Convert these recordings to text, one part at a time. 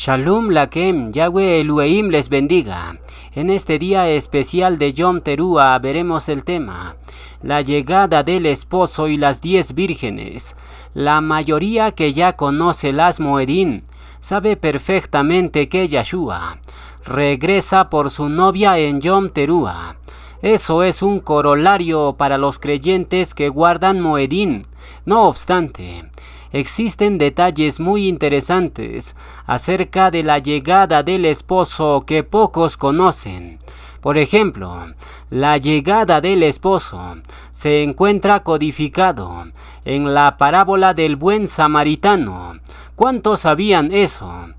Shalom Lakem, Yahweh Elohim les bendiga. En este día especial de Yom Teruah veremos el tema: la llegada del esposo y las 10 vírgenes. La mayoría que ya conoce las Moedín sabe perfectamente que Yahshua regresa por su novia en Yom Teruah. Eso es un corolario para los creyentes que guardan Moedín. No obstante, existen detalles muy interesantes acerca de la llegada del esposo que pocos conocen. Por ejemplo, la llegada del esposo se encuentra codificado en la parábola del buen samaritano. ¿Cuántos sabían eso?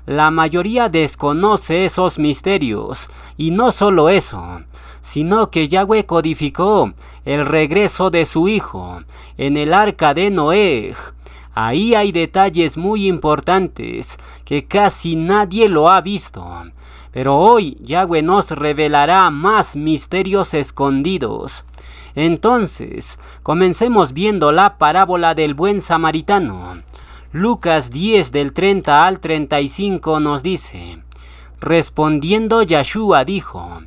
La mayoría desconoce esos misterios, y no solo eso, sino que Yahweh codificó el regreso de su hijo en el arca de Noé. Ahí hay detalles muy importantes que casi nadie lo ha visto. Pero hoy Yahweh nos revelará más misterios escondidos. Entonces, comencemos viendo la parábola del buen samaritano. Lucas 10 del 30 al 35 nos dice: respondiendo Yahshua dijo: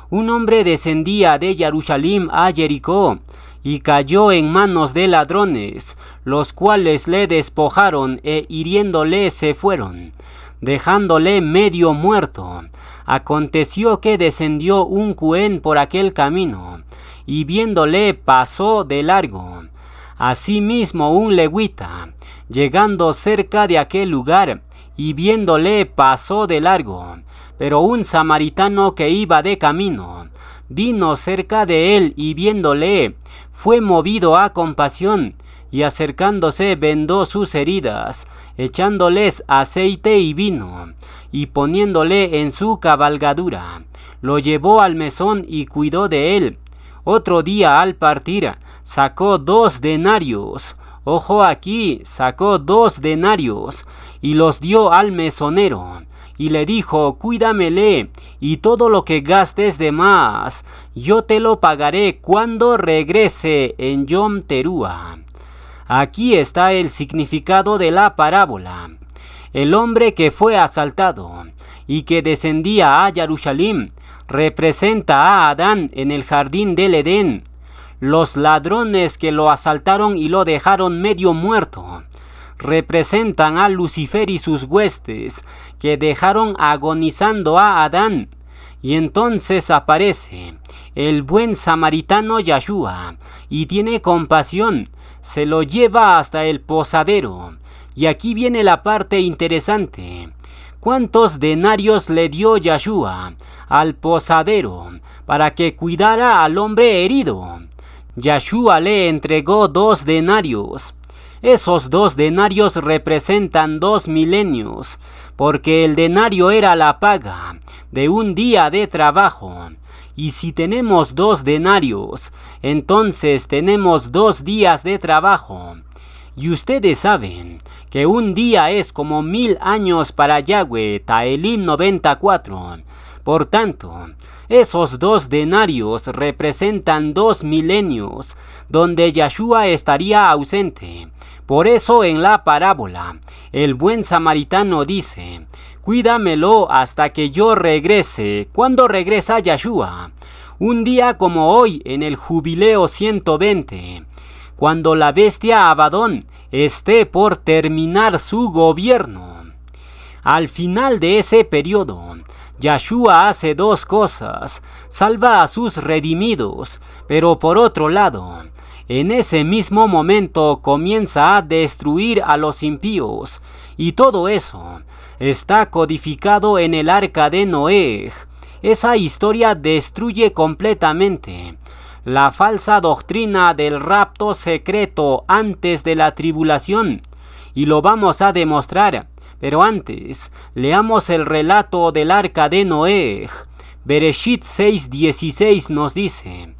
un hombre descendía de Jerusalén a Jericó y cayó en manos de ladrones, los cuales le despojaron e hiriéndole se fueron, dejándole medio muerto. Aconteció que descendió un Cohen por aquel camino, y viéndole pasó de largo. Asimismo un levita, llegando cerca de aquel lugar, y viéndole pasó de largo. Pero un samaritano que iba de camino, vino cerca de él y viéndole, fue movido a compasión, y acercándose vendó sus heridas, echándoles aceite y vino, y poniéndole en su cabalgadura, lo llevó al mesón y cuidó de él. Otro día al partir, sacó 2 denarios, ojo aquí, sacó 2 denarios, y los dio al mesonero, y le dijo: cuídamele, y todo lo que gastes de más, yo te lo pagaré cuando regrese en Yom Teruah. Aquí está el significado de la parábola. El hombre que fue asaltado y que descendía a Jerusalén representa a Adán en el jardín del Edén. Los ladrones que lo asaltaron y lo dejaron medio muerto representan a Lucifer y sus huestes, que dejaron agonizando a Adán. Y entonces aparece el buen samaritano Yahshua y tiene compasión, se lo lleva hasta el posadero. Y aquí viene la parte interesante: ¿cuántos denarios le dio Yahshua al posadero para que cuidara al hombre herido? Yahshua le entregó 2 denarios. Esos 2 denarios representan 2 milenios, porque el denario era la paga de un día de trabajo. Y si tenemos 2 denarios, entonces tenemos 2 días de trabajo. Y ustedes saben que un día es como 1000 años para Yahweh, Taelim 94. Por tanto, esos 2 denarios representan 2 milenios, donde Yahshua estaría ausente. Por eso en la parábola, el buen samaritano dice: cuídamelo hasta que yo regrese. ¿Cuándo regresa Yahshua? Un día como hoy, en el jubileo 120, cuando la bestia Abadón esté por terminar su gobierno. Al final de ese periodo, Yahshua hace 2 cosas: salva a sus redimidos, pero por otro lado, en ese mismo momento comienza a destruir a los impíos, y todo eso está codificado en el arca de Noé. Esa historia destruye completamente la falsa doctrina del rapto secreto antes de la tribulación, y lo vamos a demostrar. Pero antes, leamos el relato del arca de Noé. Bereshit 6:16 nos dice: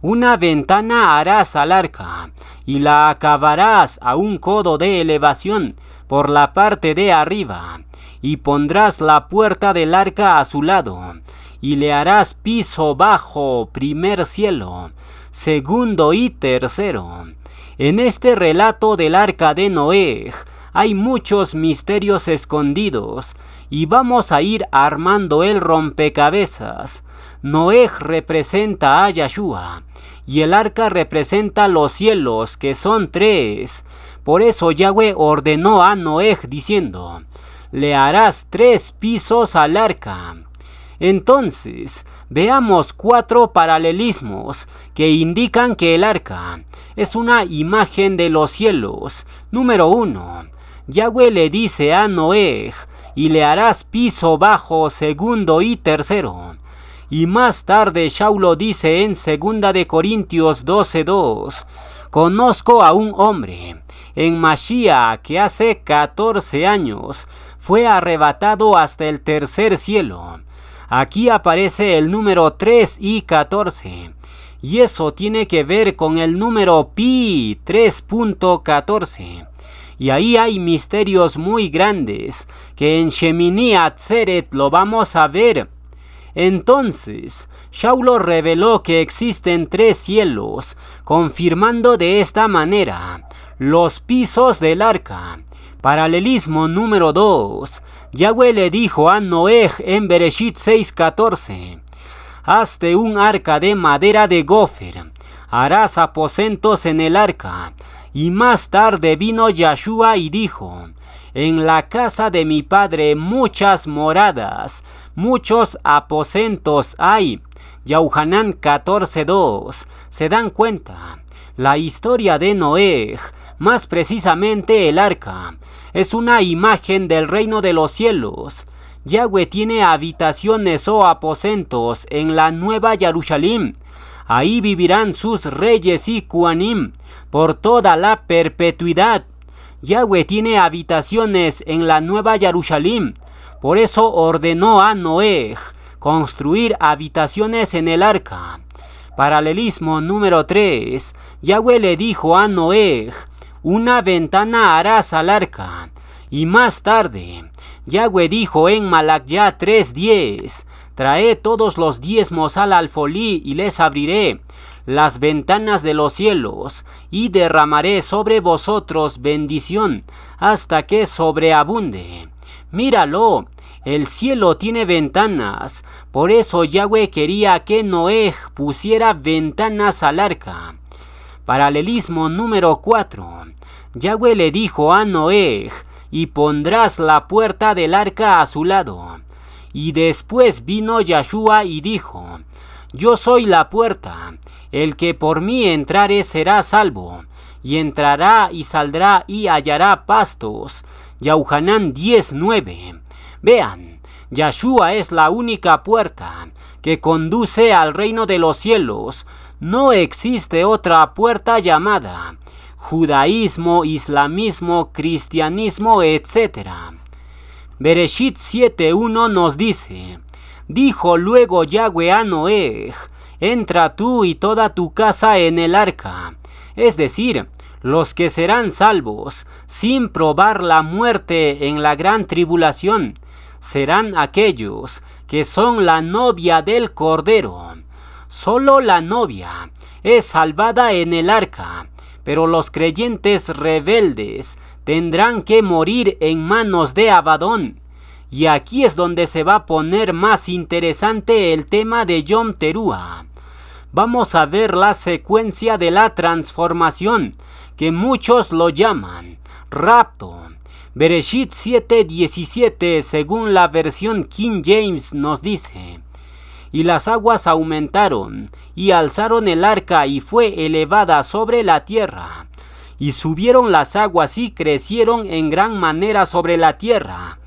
una ventana harás al arca, y la acabarás a un codo de elevación por la parte de arriba, y pondrás la puerta del arca a su lado, y le harás piso bajo, primer cielo, segundo y tercero. En este relato del arca de Noé hay muchos misterios escondidos y vamos a ir armando el rompecabezas. Noé representa a Yahshua y el arca representa los cielos, que son 3. Por eso Yahweh ordenó a Noé diciendo: le harás 3 pisos al arca. Entonces, veamos 4 paralelismos que indican que el arca es una imagen de los cielos. Número 1. Yahweh le dice a Noé: y le harás piso bajo, segundo y tercero. Y más tarde Shaulo dice en 2 de Corintios 12:2: conozco a un hombre en Mashiach que hace 14 años fue arrebatado hasta el tercer cielo. Aquí aparece el número 3 y 14. Y eso tiene que ver con el número pi 3.14. Y ahí hay misterios muy grandes que en Shemini Atzeret lo vamos a ver. Entonces, Shaulo reveló que existen 3 cielos, confirmando de esta manera los pisos del arca. Paralelismo número 2. Yahweh le dijo a Noé en Bereshit 6:14: hazte un arca de madera de gofer, harás aposentos en el arca. Y más tarde vino Yahshua y dijo: en la casa de mi padre muchas moradas, muchos aposentos hay. Yohanan 14:2. ¿Se dan cuenta? La historia de Noé, más precisamente el arca, es una imagen del reino de los cielos. Yahweh tiene habitaciones o aposentos en la nueva Jerusalén. Ahí vivirán sus reyes y Kuanim por toda la perpetuidad. Yahweh tiene habitaciones en la nueva Jerusalén. Por eso ordenó a Noé construir habitaciones en el arca. Paralelismo número 3. Yahweh le dijo a Noé: una ventana harás al arca. Y más tarde, Yahweh dijo en Malaquía 3:10: trae todos los diezmos al alfolí y les abriré las ventanas de los cielos y derramaré sobre vosotros bendición hasta que sobreabunde. Míralo, el cielo tiene ventanas. Por eso Yahweh quería que Noé pusiera ventanas al arca. Paralelismo número 4. Yahweh le dijo a Noé: y pondrás la puerta del arca a su lado. Y después vino Yahshua y dijo: yo soy la puerta, el que por mí entrare será salvo, y entrará y saldrá y hallará pastos. Yohanan 10:9. Vean, Yahshua es la única puerta que conduce al reino de los cielos. No existe otra puerta llamada judaísmo, islamismo, cristianismo, etc. Bereshit 7:1 nos dice: dijo luego Yahweh a Noé: entra tú y toda tu casa en el arca. Es decir, los que serán salvos sin probar la muerte en la gran tribulación serán aquellos que son la novia del Cordero. Solo la novia es salvada en el arca, pero los creyentes rebeldes tendrán que morir en manos de Abadón. Y aquí es donde se va a poner más interesante el tema de Yom Teruah. Vamos a ver la secuencia de la transformación, que muchos lo llaman rapto. Bereshit 7:17, según la versión King James, nos dice: y las aguas aumentaron, y alzaron el arca, y fue elevada sobre la tierra. Y subieron las aguas, y crecieron en gran manera sobre la tierra.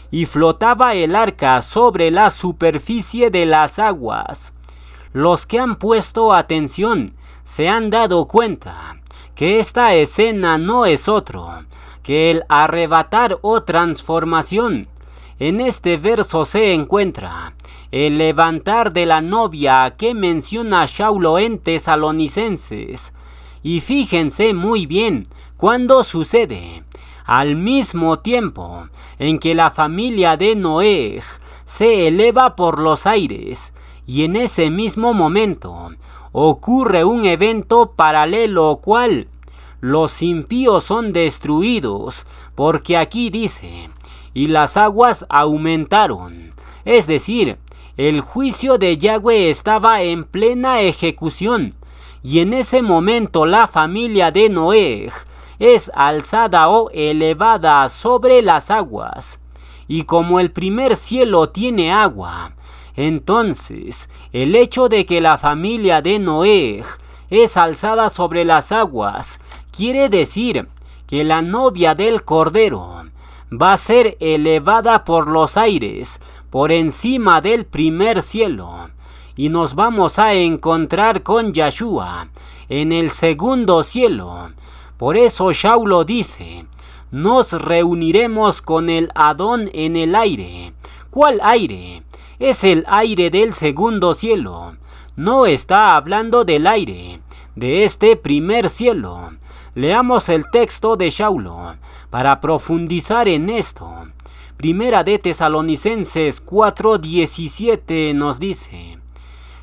Y flotaba el arca sobre la superficie de las aguas. Los que han puesto atención se han dado cuenta que esta escena no es otro que el arrebatar o transformación. En este verso se encuentra el levantar de la novia que menciona Shaulo en Tesalonicenses. Y fíjense muy bien cuándo sucede. Al mismo tiempo en que la familia de Noé se eleva por los aires, y en ese mismo momento ocurre un evento paralelo, cual los impíos son destruidos, porque aquí dice, y las aguas aumentaron. Es decir, el juicio de Yahweh estaba en plena ejecución, y en ese momento la familia de Noé es alzada o elevada sobre las aguas. Y como el primer cielo tiene agua, entonces el hecho de que la familia de Noé es alzada sobre las aguas quiere decir que la novia del Cordero va a ser elevada por los aires, por encima del primer cielo, y nos vamos a encontrar con Yahshua en el segundo cielo. Por eso Shaulo dice, nos reuniremos con el Adón en el aire. ¿Cuál aire? Es el aire del segundo cielo. No está hablando del aire de este primer cielo. Leamos el texto de Shaulo para profundizar en esto. Primera de Tesalonicenses 4:17 nos dice,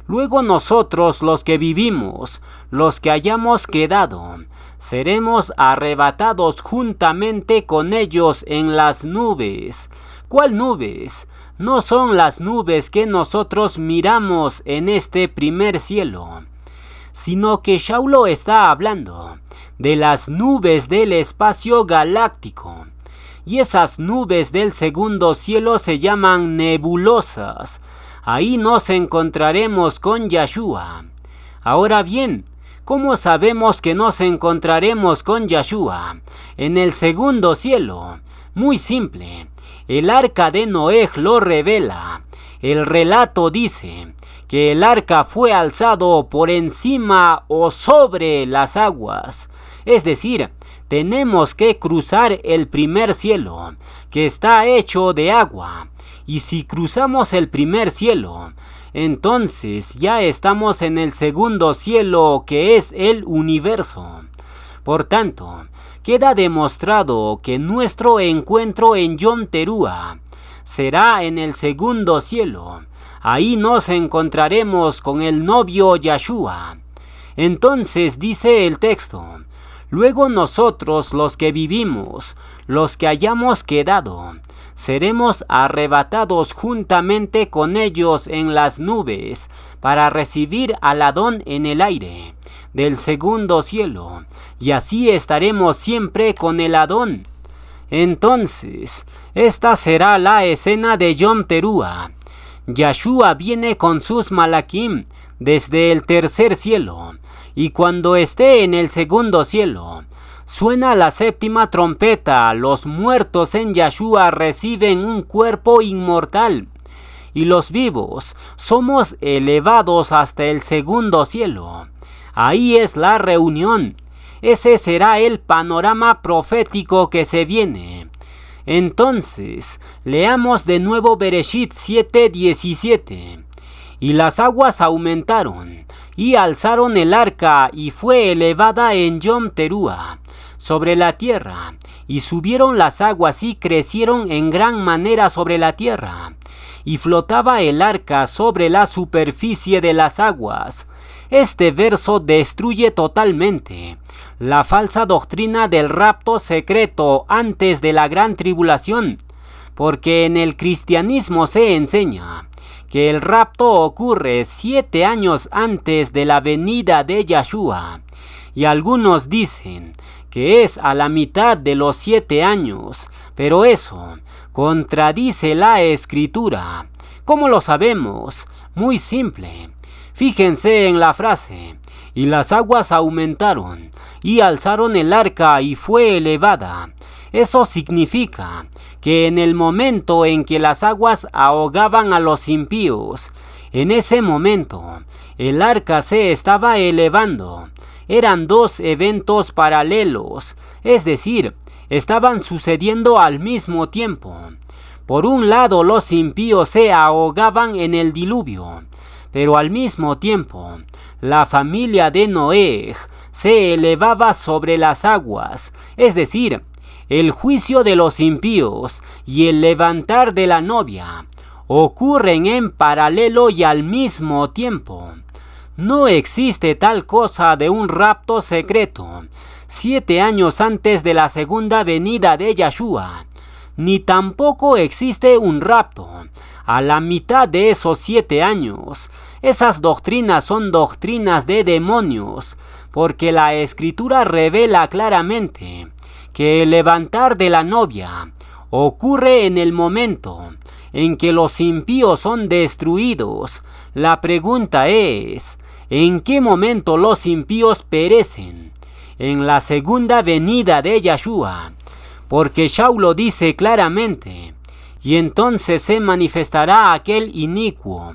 luego nosotros los que vivimos, los que hayamos quedado, seremos arrebatados juntamente con ellos en las nubes. ¿Cuál nubes? No son las nubes que nosotros miramos en este primer cielo, sino que Shaulo está hablando de las nubes del espacio galáctico. Y esas nubes del segundo cielo se llaman nebulosas. Ahí nos encontraremos con Yahshua. Ahora bien, ¿cómo sabemos que nos encontraremos con Yahshua en el segundo cielo? Muy simple. El arca de Noé lo revela. El relato dice que el arca fue alzado por encima o sobre las aguas. Es decir, tenemos que cruzar el primer cielo, que está hecho de agua. Y si cruzamos el primer cielo, entonces ya estamos en el segundo cielo, que es el universo. Por tanto, queda demostrado que nuestro encuentro en Yom Teruah será en el segundo cielo. Ahí nos encontraremos con el novio Yahshua. Entonces dice el texto, luego nosotros los que vivimos, los que hayamos quedado, seremos arrebatados juntamente con ellos en las nubes para recibir al Adón en el aire del segundo cielo, y así estaremos siempre con el Adón. Entonces, esta será la escena de Yom Teruah. Yahshua viene con sus malaquim desde el tercer cielo, y cuando esté en el segundo cielo, suena la séptima trompeta. Los muertos en Yahshua reciben un cuerpo inmortal, y los vivos somos elevados hasta el segundo cielo. Ahí es la reunión. Ese será el panorama profético que se viene. Entonces, leamos de nuevo Bereshit 7:17. Y las aguas aumentaron, y alzaron el arca, y fue elevada en Yom Teruah sobre la tierra, y subieron las aguas y crecieron en gran manera sobre la tierra, y flotaba el arca sobre la superficie de las aguas. Este verso destruye totalmente la falsa doctrina del rapto secreto antes de la gran tribulación, porque en el cristianismo se enseña que el rapto ocurre 7 años antes de la venida de Yahshua, y algunos dicen que es a la mitad de los 7 años, pero eso contradice la escritura. ¿Cómo lo sabemos? Muy simple. Fíjense en la frase, y las aguas aumentaron, y alzaron el arca, y fue elevada. Eso significa que en el momento en que las aguas ahogaban a los impíos, en ese momento el arca se estaba elevando. Eran 2 eventos paralelos, es decir, estaban sucediendo al mismo tiempo. Por un lado, los impíos se ahogaban en el diluvio, pero al mismo tiempo, la familia de Noé se elevaba sobre las aguas, es decir, el juicio de los impíos y el levantar de la novia ocurren en paralelo y al mismo tiempo. No existe tal cosa de un rapto secreto 7 años antes de la segunda venida de Yahshua, ni tampoco existe un rapto a la mitad de esos 7 años. Esas doctrinas son doctrinas de demonios, porque la Escritura revela claramente que el levantar de la novia ocurre en el momento en que los impíos son destruidos. La pregunta es, ¿en qué momento los impíos perecen? En la segunda venida de Yahshua, porque Shaul lo dice claramente, y entonces se manifestará aquel inicuo,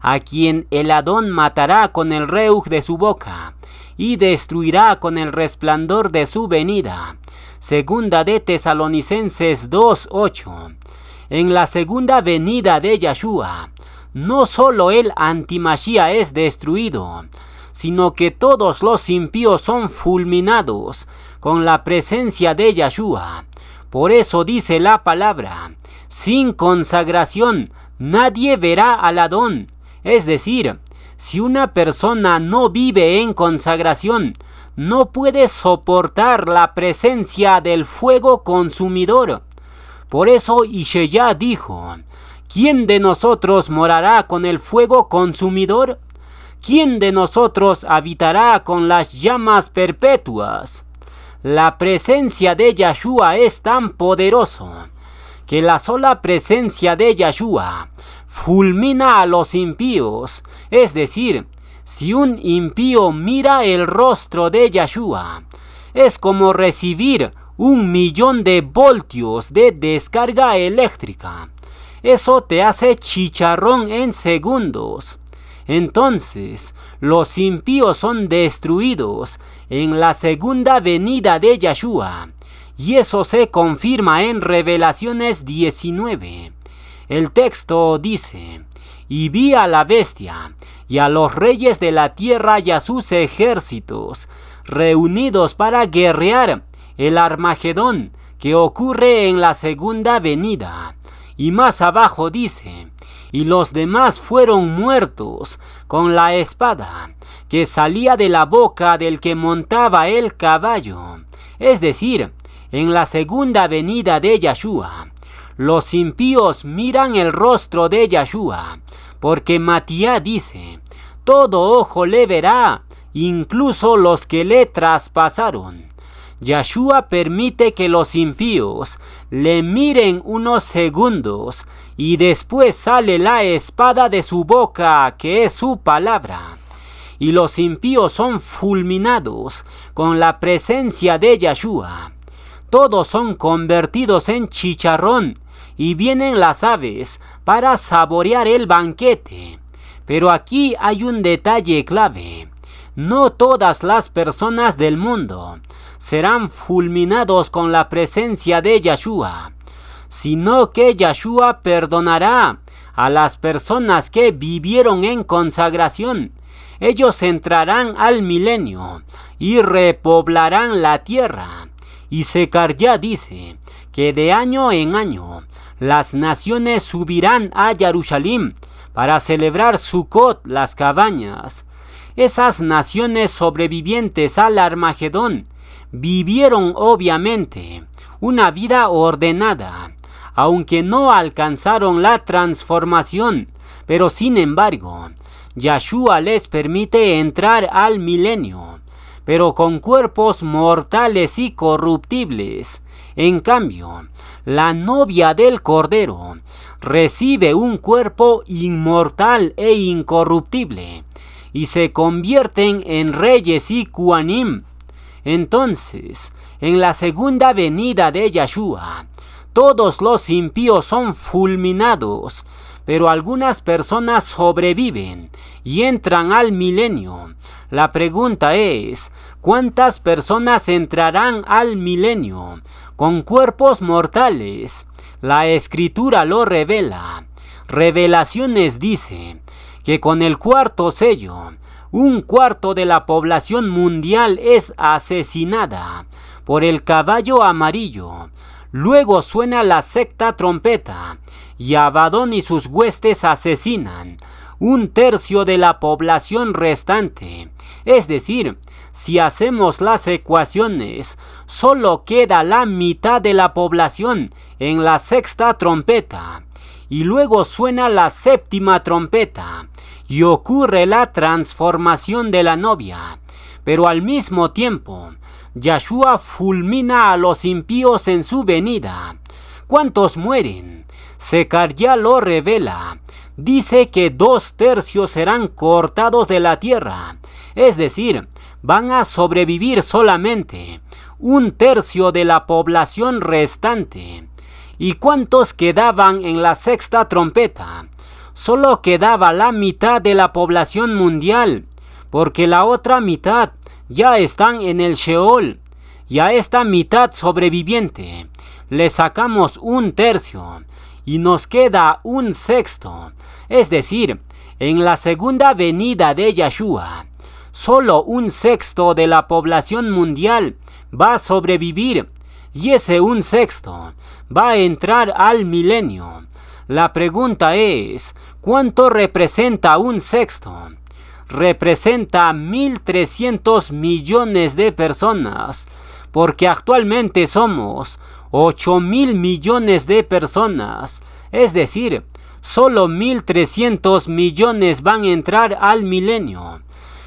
a quien el Adón matará con el reuj de su boca, y destruirá con el resplandor de su venida. Segunda de Tesalonicenses 2:8. En la segunda venida de Yahshua, no solo el antimashia es destruido, sino que todos los impíos son fulminados con la presencia de Yahshua. Por eso dice la palabra, sin consagración nadie verá al Adón. Es decir, si una persona no vive en consagración, no puede soportar la presencia del fuego consumidor. Por eso Ishaya dijo, ¿quién de nosotros morará con el fuego consumidor? ¿Quién de nosotros habitará con las llamas perpetuas? La presencia de Yahshua es tan poderoso que la sola presencia de Yahshua fulmina a los impíos. Es decir, si un impío mira el rostro de Yahshua, es como recibir 1.000.000 de voltios de descarga eléctrica. Eso te hace chicharrón en segundos. Entonces, los impíos son destruidos en la segunda venida de Yahshua, y eso se confirma en Revelaciones 19. El texto dice, y vi a la bestia, y a los reyes de la tierra y a sus ejércitos, reunidos para guerrear el Armagedón, que ocurre en la segunda venida. Y más abajo dice, y los demás fueron muertos con la espada que salía de la boca del que montaba el caballo. Es decir, en la segunda venida de Yahshua, los impíos miran el rostro de Yahshua, porque Matías dice, todo ojo le verá, incluso los que le traspasaron. Yahshua permite que los impíos le miren unos segundos y después sale la espada de su boca, que es su palabra. Y los impíos son fulminados con la presencia de Yahshua. Todos son convertidos en chicharrón y vienen las aves para saborear el banquete. Pero aquí hay un detalle clave. No todas las personas del mundo serán fulminados con la presencia de Yahshua, sino que Yahshua perdonará a las personas que vivieron en consagración. Ellos entrarán al milenio y repoblarán la tierra. Y Zecarías dice que de año en año las naciones subirán a Jerusalén para celebrar Sukkot, las cabañas. Esas naciones sobrevivientes al Armagedón vivieron obviamente una vida ordenada, aunque no alcanzaron la transformación, pero sin embargo, Yahshua les permite entrar al milenio, pero con cuerpos mortales y corruptibles. En cambio, la novia del Cordero recibe un cuerpo inmortal e incorruptible, y se convierten en reyes y Kuanim. Entonces, en la segunda venida de Yahshua, todos los impíos son fulminados, pero algunas personas sobreviven y entran al milenio. La pregunta es, ¿cuántas personas entrarán al milenio con cuerpos mortales? La Escritura lo revela. Revelaciones dice que con el cuarto sello, 1/4 de la población mundial es asesinada por el caballo amarillo. Luego suena la sexta trompeta y Abadón y sus huestes asesinan un tercio de la población restante. Es decir, si hacemos las ecuaciones, solo queda la mitad de la población en la sexta trompeta. Y luego suena la séptima trompeta y ocurre la transformación de la novia. Pero al mismo tiempo, Yahshua fulmina a los impíos en su venida. ¿Cuántos mueren? Zecarías lo revela. Dice que 2/3 serán cortados de la tierra. Es decir, van a sobrevivir solamente 1/3 de la población restante. ¿Y cuántos quedaban en la sexta trompeta? Solo quedaba la mitad de la población mundial, porque la otra mitad ya están en el Sheol. Y a esta mitad sobreviviente le sacamos 1/3 y nos queda 1/6. Es decir, en la segunda venida de Yahshua, solo 1/6 de la población mundial va a sobrevivir, y ese 1/6 va a entrar al milenio. La pregunta es, ¿cuánto representa 1/6? Representa 1.300 millones de personas, porque actualmente somos 8.000 millones de personas. Es decir, solo 1.300 millones van a entrar al milenio.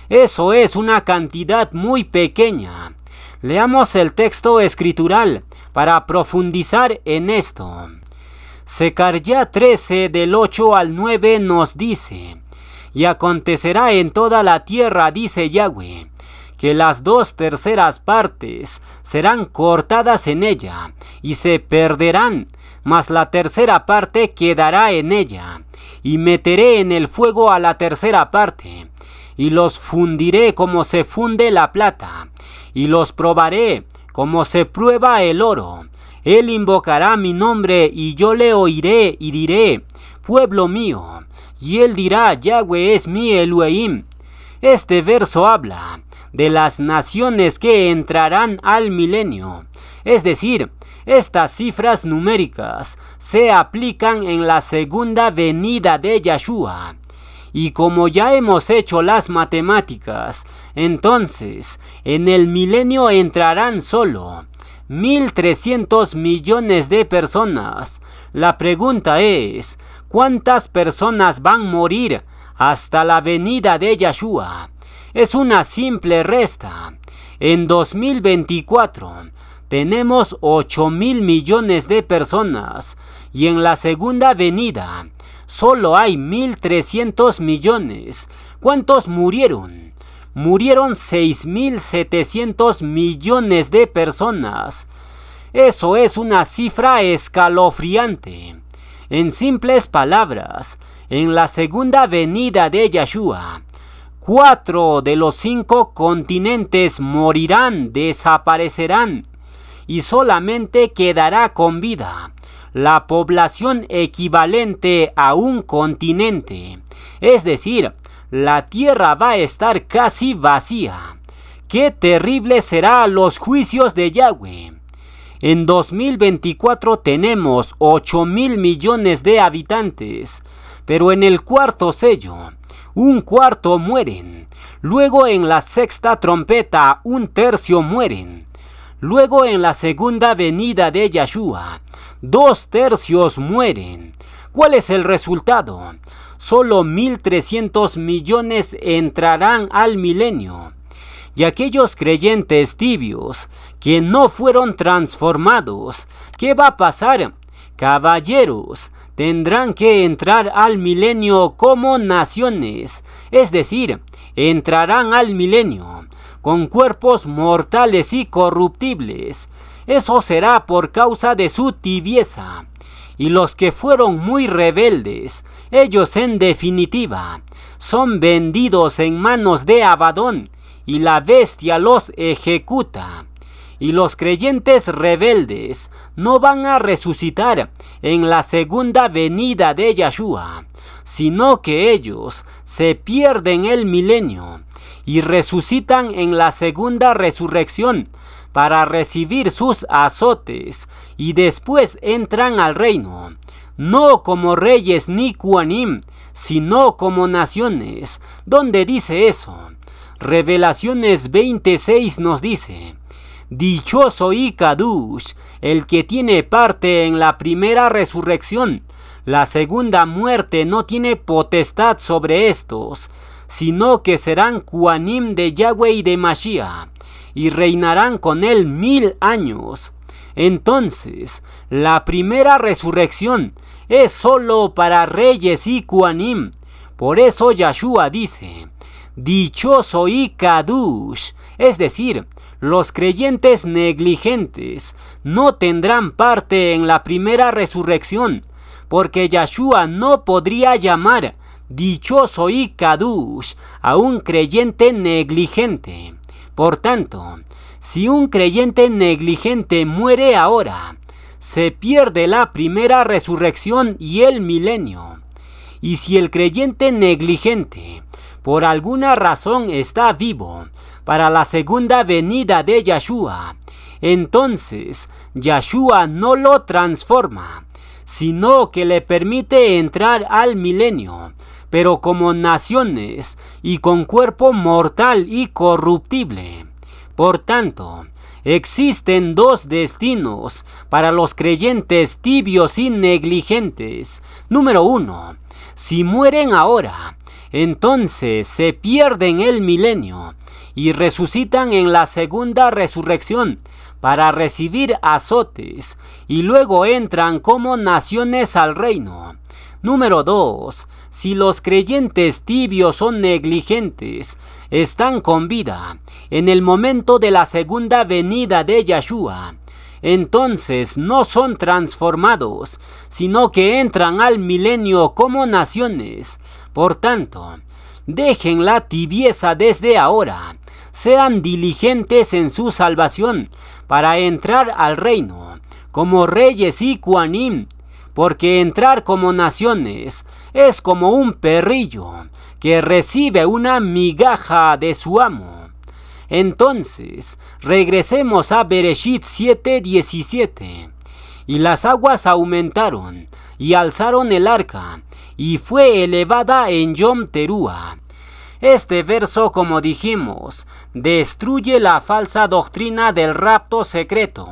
Eso es una cantidad muy pequeña. Leamos el texto escritural para profundizar en esto. Zecarías 13 del 8 al 9 nos dice: y acontecerá en toda la tierra, dice Yahweh, que las 2/3 partes serán cortadas en ella y se perderán, mas la tercera parte quedará en ella, y meteré en el fuego a la tercera parte, y los fundiré como se funde la plata, y los probaré como se prueba el oro. Él invocará mi nombre y yo le oiré y diré: pueblo mío. Y él dirá: Yahweh es mi Elohim. Este verso habla de las naciones que entrarán al milenio. Es decir, estas cifras numéricas se aplican en la segunda venida de Yahshua. Y como ya hemos hecho las matemáticas, entonces en el milenio entrarán solo 1.300 millones de personas. La pregunta es, ¿cuántas personas van a morir hasta la venida de Yahshua? Es una simple resta. En 2024 tenemos 8.000 millones de personas y en la segunda venida solo hay 1.300 millones. ¿Cuántos murieron? Murieron 6.700 millones de personas. Eso es una cifra escalofriante. En simples palabras, en la segunda venida de Yahshua, 4 de los 5 continentes morirán, desaparecerán, y solamente quedará con vida la población equivalente a un continente. Es decir, la tierra va a estar casi vacía. ¡Qué terrible serán los juicios de Yahweh! En 2024 tenemos 8.000 millones de habitantes, pero en el cuarto sello, 1/4 mueren. Luego en la sexta trompeta, 1/3 mueren. Luego en la segunda venida de Yahshua, 2/3 mueren. ¿Cuál es el resultado? Solo 1.300 millones entrarán al milenio. Y aquellos creyentes tibios que no fueron transformados, ¿qué va a pasar? Caballeros, tendrán que entrar al milenio como naciones, es decir, entrarán al milenio con cuerpos mortales y corruptibles. Eso será por causa de su tibieza. Y los que fueron muy rebeldes, ellos en definitiva, son vendidos en manos de Abadón, y la bestia los ejecuta. Y los creyentes rebeldes no van a resucitar en la segunda venida de Yahshua, sino que ellos se pierden el milenio y resucitan en la segunda resurrección para recibir sus azotes, y después entran al reino, no como reyes ni Kuanim, sino como naciones. ¿Dónde dice eso? Revelaciones 26 nos dice: dichoso y Kadush, el que tiene parte en la primera resurrección. La segunda muerte no tiene potestad sobre estos, sino que serán Kuanim de Yahweh y de Mashiach, y reinarán con él 1000 años. Entonces, la primera resurrección es solo para reyes y Kuanim. Por eso Yahshua dice: dichoso y Kadush, es decir, los creyentes negligentes no tendrán parte en la primera resurrección, porque Yahshua no podría llamar dichoso y Kadush a un creyente negligente. Por tanto, si un creyente negligente muere ahora, se pierde la primera resurrección y el milenio. Y si el creyente negligente por alguna razón está vivo para la segunda venida de Yahshua, entonces Yahshua no lo transforma, sino que le permite entrar al milenio, pero como naciones y con cuerpo mortal y corruptible. Por tanto, existen dos destinos para los creyentes tibios y negligentes. Número 1. Si mueren ahora, entonces se pierden el milenio y resucitan en la segunda resurrección para recibir azotes, y luego entran como naciones al reino. Número 2. Si los creyentes tibios o negligentes están con vida en el momento de la segunda venida de Yahshua, entonces no son transformados, sino que entran al milenio como naciones. Por tanto, dejen la tibieza desde ahora, sean diligentes en su salvación para entrar al reino como reyes y Kuanim, porque entrar como naciones es como un perrillo que recibe una migaja de su amo. Entonces, regresemos a Bereshit 7:17. Y las aguas aumentaron y alzaron el arca, y fue elevada en Yom Teruah. Este verso, como dijimos, destruye la falsa doctrina del rapto secreto,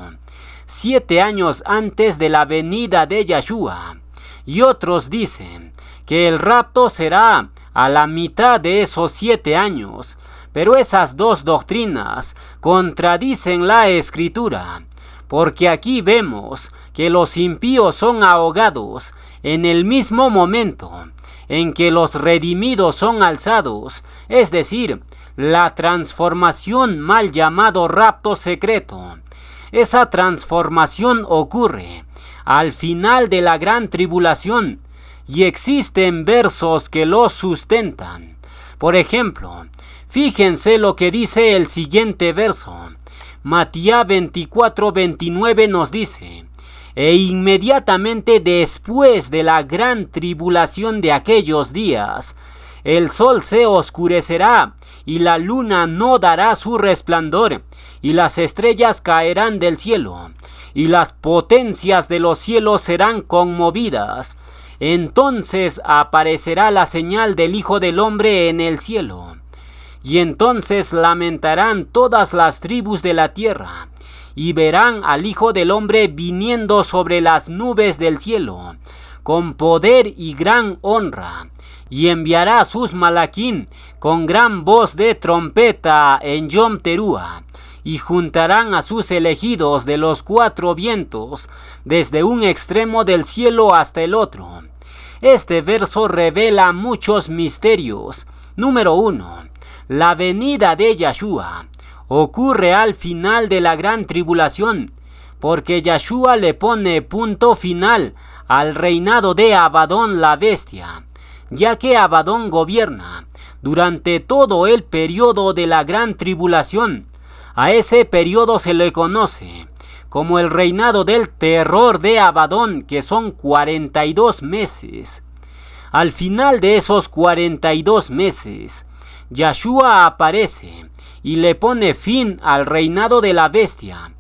7 años antes de la venida de Yahshua. Y otros dicen que el rapto será a la mitad de esos 7 años, pero esas dos doctrinas contradicen la Escritura, porque aquí vemos que los impíos son ahogados en el mismo momento en que los redimidos son alzados, es decir, la transformación mal llamado rapto secreto. Esa transformación ocurre al final de la gran tribulación y existen versos que lo sustentan. Por ejemplo, fíjense lo que dice el siguiente verso. Matías 24:29 nos dice: e inmediatamente después de la gran tribulación de aquellos días, el sol se oscurecerá y la luna no dará su resplandor, y las estrellas caerán del cielo, y las potencias de los cielos serán conmovidas. Entonces aparecerá la señal del Hijo del Hombre en el cielo. Y entonces lamentarán todas las tribus de la tierra, y verán al Hijo del Hombre viniendo sobre las nubes del cielo, con poder y gran honra, y enviará a sus malaquín con gran voz de trompeta en Yom Teruah, y juntarán a sus elegidos de los 4 vientos, desde un extremo del cielo hasta el otro. Este verso revela muchos misterios. Número 1. La venida de Yahshua ocurre al final de la gran tribulación, porque Yahshua le pone punto final al reinado de Abadón la bestia, ya que Abadón gobierna durante todo el periodo de la gran tribulación. A ese periodo se le conoce como el reinado del terror de Abadón, que son 42 meses. Al final de esos 42 meses, Yahshua aparece y le pone fin al reinado de la bestia.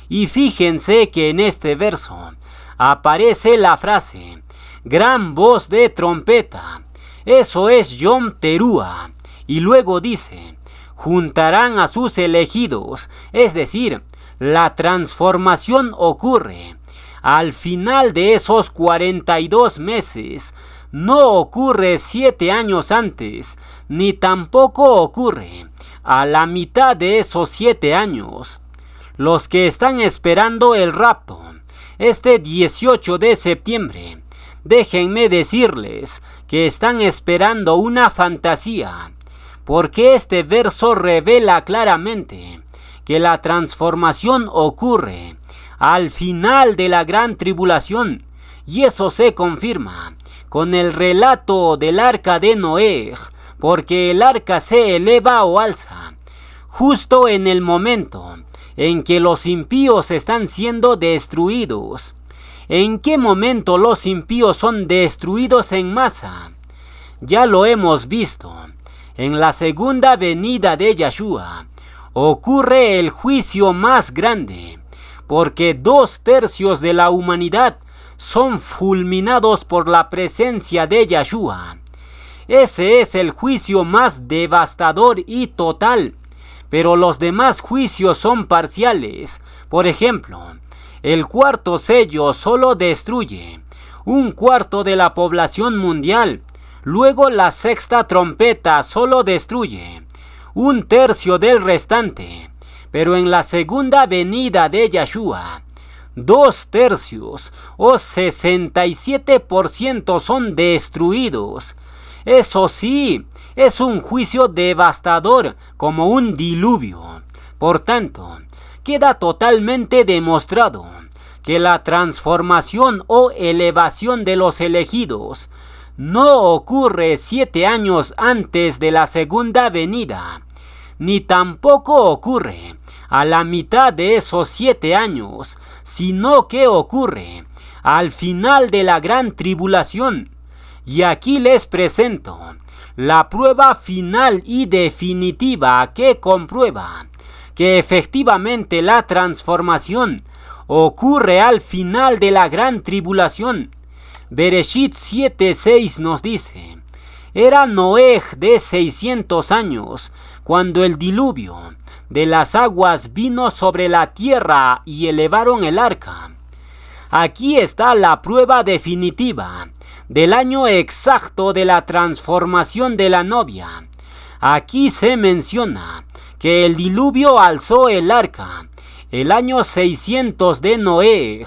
Y fíjense que en este verso aparece la frase gran voz de trompeta. Eso es Yom Teruah. Y luego dice, juntarán a sus elegidos, es decir, la transformación ocurre al final de esos 42 meses. No ocurre 7 años antes, ni tampoco ocurre a la mitad de esos 7 años. Los que están esperando el rapto, este 18 de septiembre, déjenme decirles que están esperando una fantasía, porque este verso revela claramente que la transformación ocurre al final de la gran tribulación, y eso se confirma con el relato del arca de Noé, porque el arca se eleva o alza justo en el momento en que los impíos están siendo destruidos. ¿En qué momento los impíos son destruidos en masa? Ya lo hemos visto. En la segunda venida de Yahshua ocurre el juicio más grande, porque 2/3 de la humanidad son fulminados por la presencia de Yahshua. Ese es el juicio más devastador y total, pero los demás juicios son parciales. Por ejemplo, el cuarto sello solo destruye 1/4 de la población mundial. Luego la sexta trompeta solo destruye 1/3 del restante. Pero en la segunda venida de Yahshua, 2/3 o 67% son destruidos. Eso sí, es un juicio devastador como un diluvio. Por tanto, queda totalmente demostrado que la transformación o elevación de los elegidos no ocurre 7 años antes de la segunda venida, ni tampoco ocurre a la mitad de esos 7 años, sino que ocurre al final de la gran tribulación. Y aquí les presento la prueba final y definitiva que comprueba que efectivamente la transformación ocurre al final de la gran tribulación. Bereshit 7:6 nos dice, era Noé de 600 años cuando el diluvio de las aguas vino sobre la tierra y elevaron el arca. Aquí está la prueba definitiva del año exacto de la transformación de la novia. Aquí se menciona que el diluvio alzó el arca el año 600 de Noé.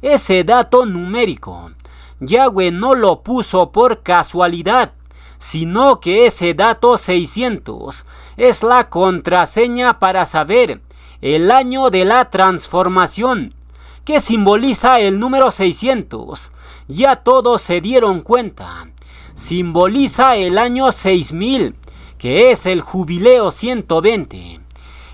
Ese dato numérico, Yahweh no lo puso por casualidad, sino que ese dato 600 es la contraseña para saber el año de la transformación. ¿Qué simboliza el número 600? Ya todos se dieron cuenta. Simboliza el año 6000, que es el jubileo 120.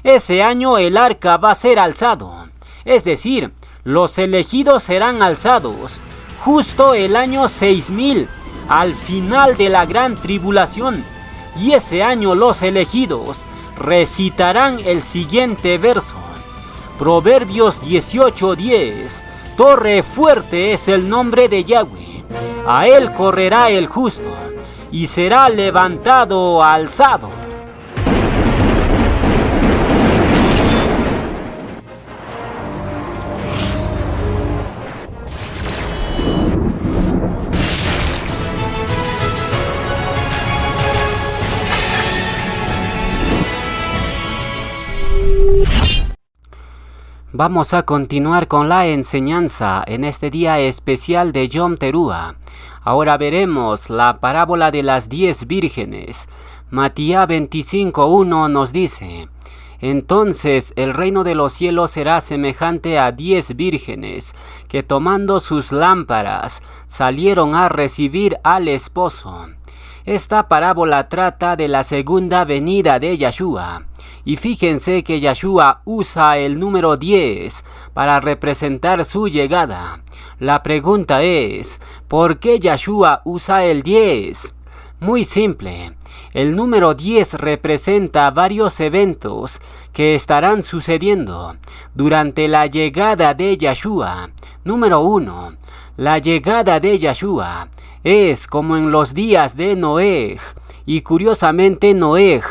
Ese año el arca va a ser alzado, es decir, los elegidos serán alzados justo el año 6000, al final de la gran tribulación. Y ese año los elegidos recitarán el siguiente verso. Proverbios 18:10. Torre fuerte es el nombre de Yahweh. A él correrá el justo y será levantado, alzado. Vamos a continuar con la enseñanza en este día especial de Yom Teruah. Ahora veremos la parábola de las 10 vírgenes. Matías 25:1 nos dice, entonces el reino de los cielos será semejante a 10 vírgenes, que tomando sus lámparas salieron a recibir al esposo. Esta parábola trata de la segunda venida de Yahshua. Y fíjense que Yahshua usa el número 10 para representar su llegada. La pregunta es, ¿por qué Yahshua usa el 10? Muy simple. El número 10 representa varios eventos que estarán sucediendo durante la llegada de Yahshua. Número 1. La llegada de Yahshua Es como en los días de Noé, y curiosamente Noé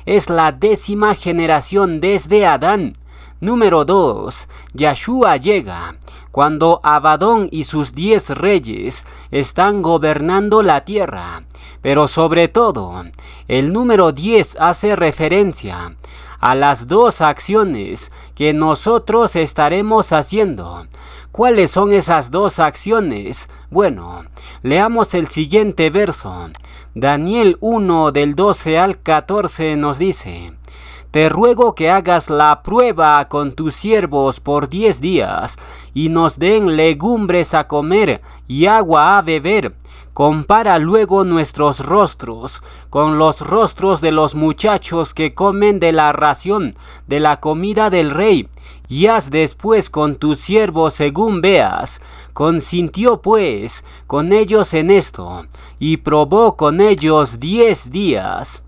es la 10ª generación desde Adán. Número 2. Yahshua llega cuando Abadón y sus 10 reyes están gobernando la tierra. Pero sobre todo, el número 10 hace referencia a las 2 acciones que nosotros estaremos haciendo. ¿Cuáles son esas 2 acciones? Bueno, leamos el siguiente verso. Daniel 1 del 12 al 14 nos dice: Te ruego que hagas la prueba con tus siervos por 10 días, y nos den legumbres a comer y agua a beber. Compara luego nuestros rostros con los rostros de los muchachos que comen de la ración de la comida del rey, y haz después con tus siervos según veas. Consintió pues con ellos en esto, y probó con ellos 10 días.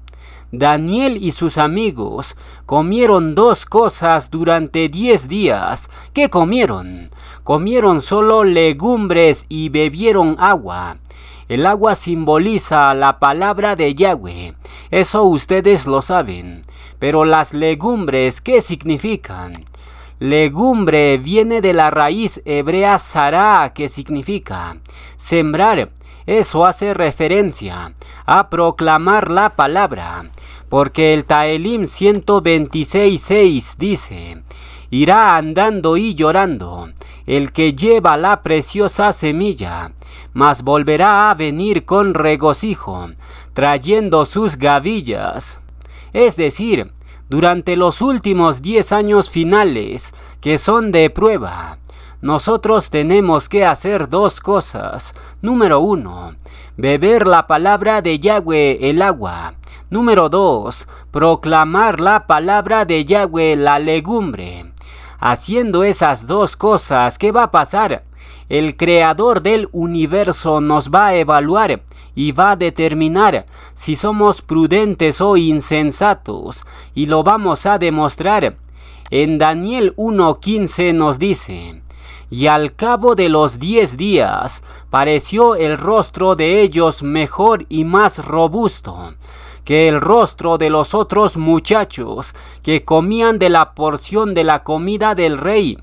Daniel y sus amigos comieron 2 cosas durante 10 días. ¿Qué comieron? Comieron solo legumbres y bebieron agua. El agua simboliza la palabra de Yahweh, eso ustedes lo saben. Pero las legumbres, ¿qué significan? Legumbre viene de la raíz hebrea sará, que significa sembrar. Eso hace referencia a proclamar la palabra, porque el Taelim 126:6 dice: Irá andando y llorando el que lleva la preciosa semilla, mas volverá a venir con regocijo, trayendo sus gavillas. Es decir, durante los últimos 10 años finales, que son de prueba, nosotros tenemos que hacer 2 cosas. Número 1, beber la palabra de Yahweh, el agua. Número 2, proclamar la palabra de Yahweh, la legumbre. Haciendo esas 2 cosas, ¿qué va a pasar? El creador del universo nos va a evaluar y va a determinar si somos prudentes o insensatos, y lo vamos a demostrar. En Daniel 1:15 nos dice: Y al cabo de los 10 días pareció el rostro de ellos mejor y más robusto que el rostro de los otros muchachos que comían de la porción de la comida del rey.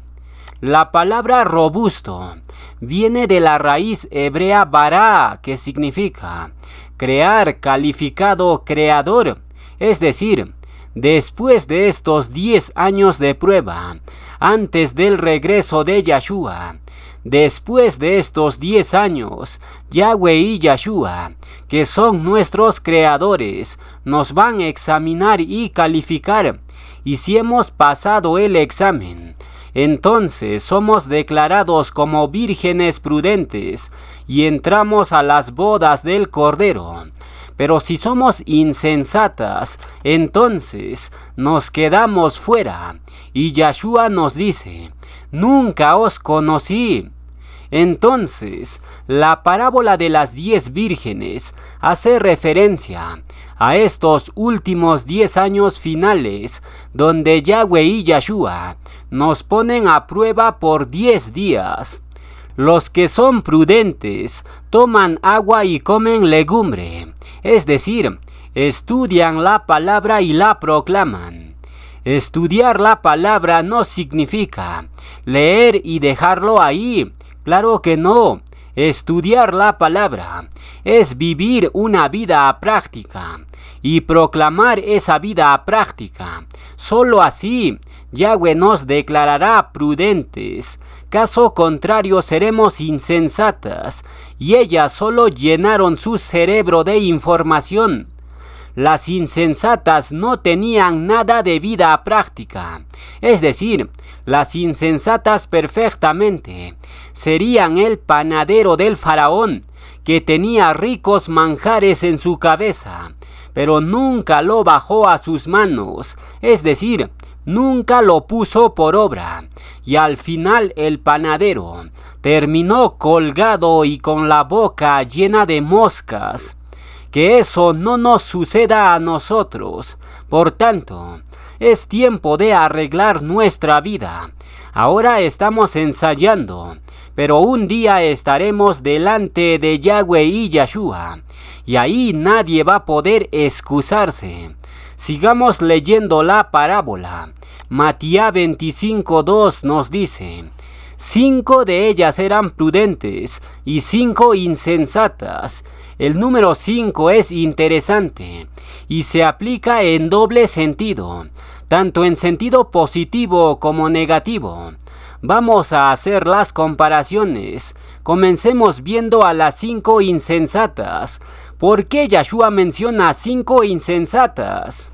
La palabra robusto viene de la raíz hebrea bará, que significa crear, calificado, creador. Es decir, después de estos 10 años de prueba, antes del regreso de Yahshua, después de estos 10 años, Yahweh y Yahshua, que son nuestros creadores, nos van a examinar y calificar. Y si hemos pasado el examen, entonces somos declarados como vírgenes prudentes y entramos a las bodas del Cordero. Pero si somos insensatas, entonces nos quedamos fuera. Y Yahshua nos dice: nunca os conocí. Entonces, la parábola de las 10 vírgenes hace referencia a estos últimos 10 años finales, donde Yahweh y Yahshua nos ponen a prueba por 10 días. Los que son prudentes toman agua y comen legumbre, es decir, estudian la palabra y la proclaman. Estudiar la palabra no significa leer y dejarlo ahí. Claro que no. Estudiar la palabra es vivir una vida práctica y proclamar esa vida práctica. Solo así Yahweh nos declarará prudentes. Caso contrario seremos insensatas, y ellas solo llenaron su cerebro de información. Las insensatas no tenían nada de vida práctica. Es decir, las insensatas perfectamente serían el panadero del faraón, que tenía ricos manjares en su cabeza, pero nunca lo bajó a sus manos, es decir, nunca lo puso por obra, y al final el panadero terminó colgado y con la boca llena de moscas. Que eso no nos suceda a nosotros. Por tanto, Es tiempo de arreglar nuestra vida. Ahora estamos ensayando, pero un día estaremos delante de Yahweh y Yahshua, y ahí nadie va a poder excusarse. Sigamos leyendo la parábola. Matías 25:2 nos dice: 5 de ellas eran prudentes y 5 insensatas. El número 5 es interesante y se aplica en doble sentido, tanto en sentido positivo como negativo. Vamos a hacer las comparaciones. Comencemos viendo a las 5 insensatas. ¿Por qué Yahshua menciona 5 insensatas?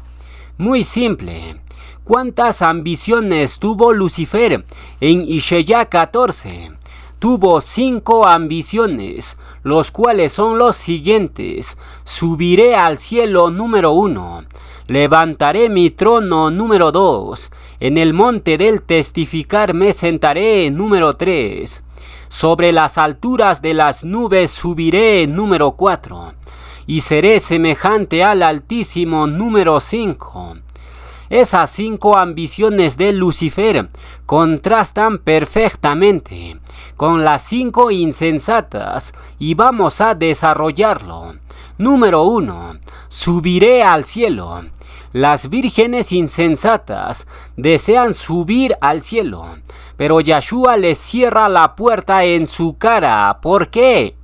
Muy simple. ¿Cuántas ambiciones tuvo Lucifer en Isaías 14? Tuvo 5 ambiciones, los cuales son los siguientes: subiré al cielo, número 1, levantaré mi trono, número 2, en el monte del testificar me sentaré, número 3, sobre las alturas de las nubes subiré, número 4, y seré semejante al Altísimo, número 5. Esas 5 ambiciones de Lucifer contrastan perfectamente con las 5 insensatas y vamos a desarrollarlo. Número 1. Subiré al cielo. Las vírgenes insensatas desean subir al cielo, pero Yahshua les cierra la puerta en su cara. ¿Por qué?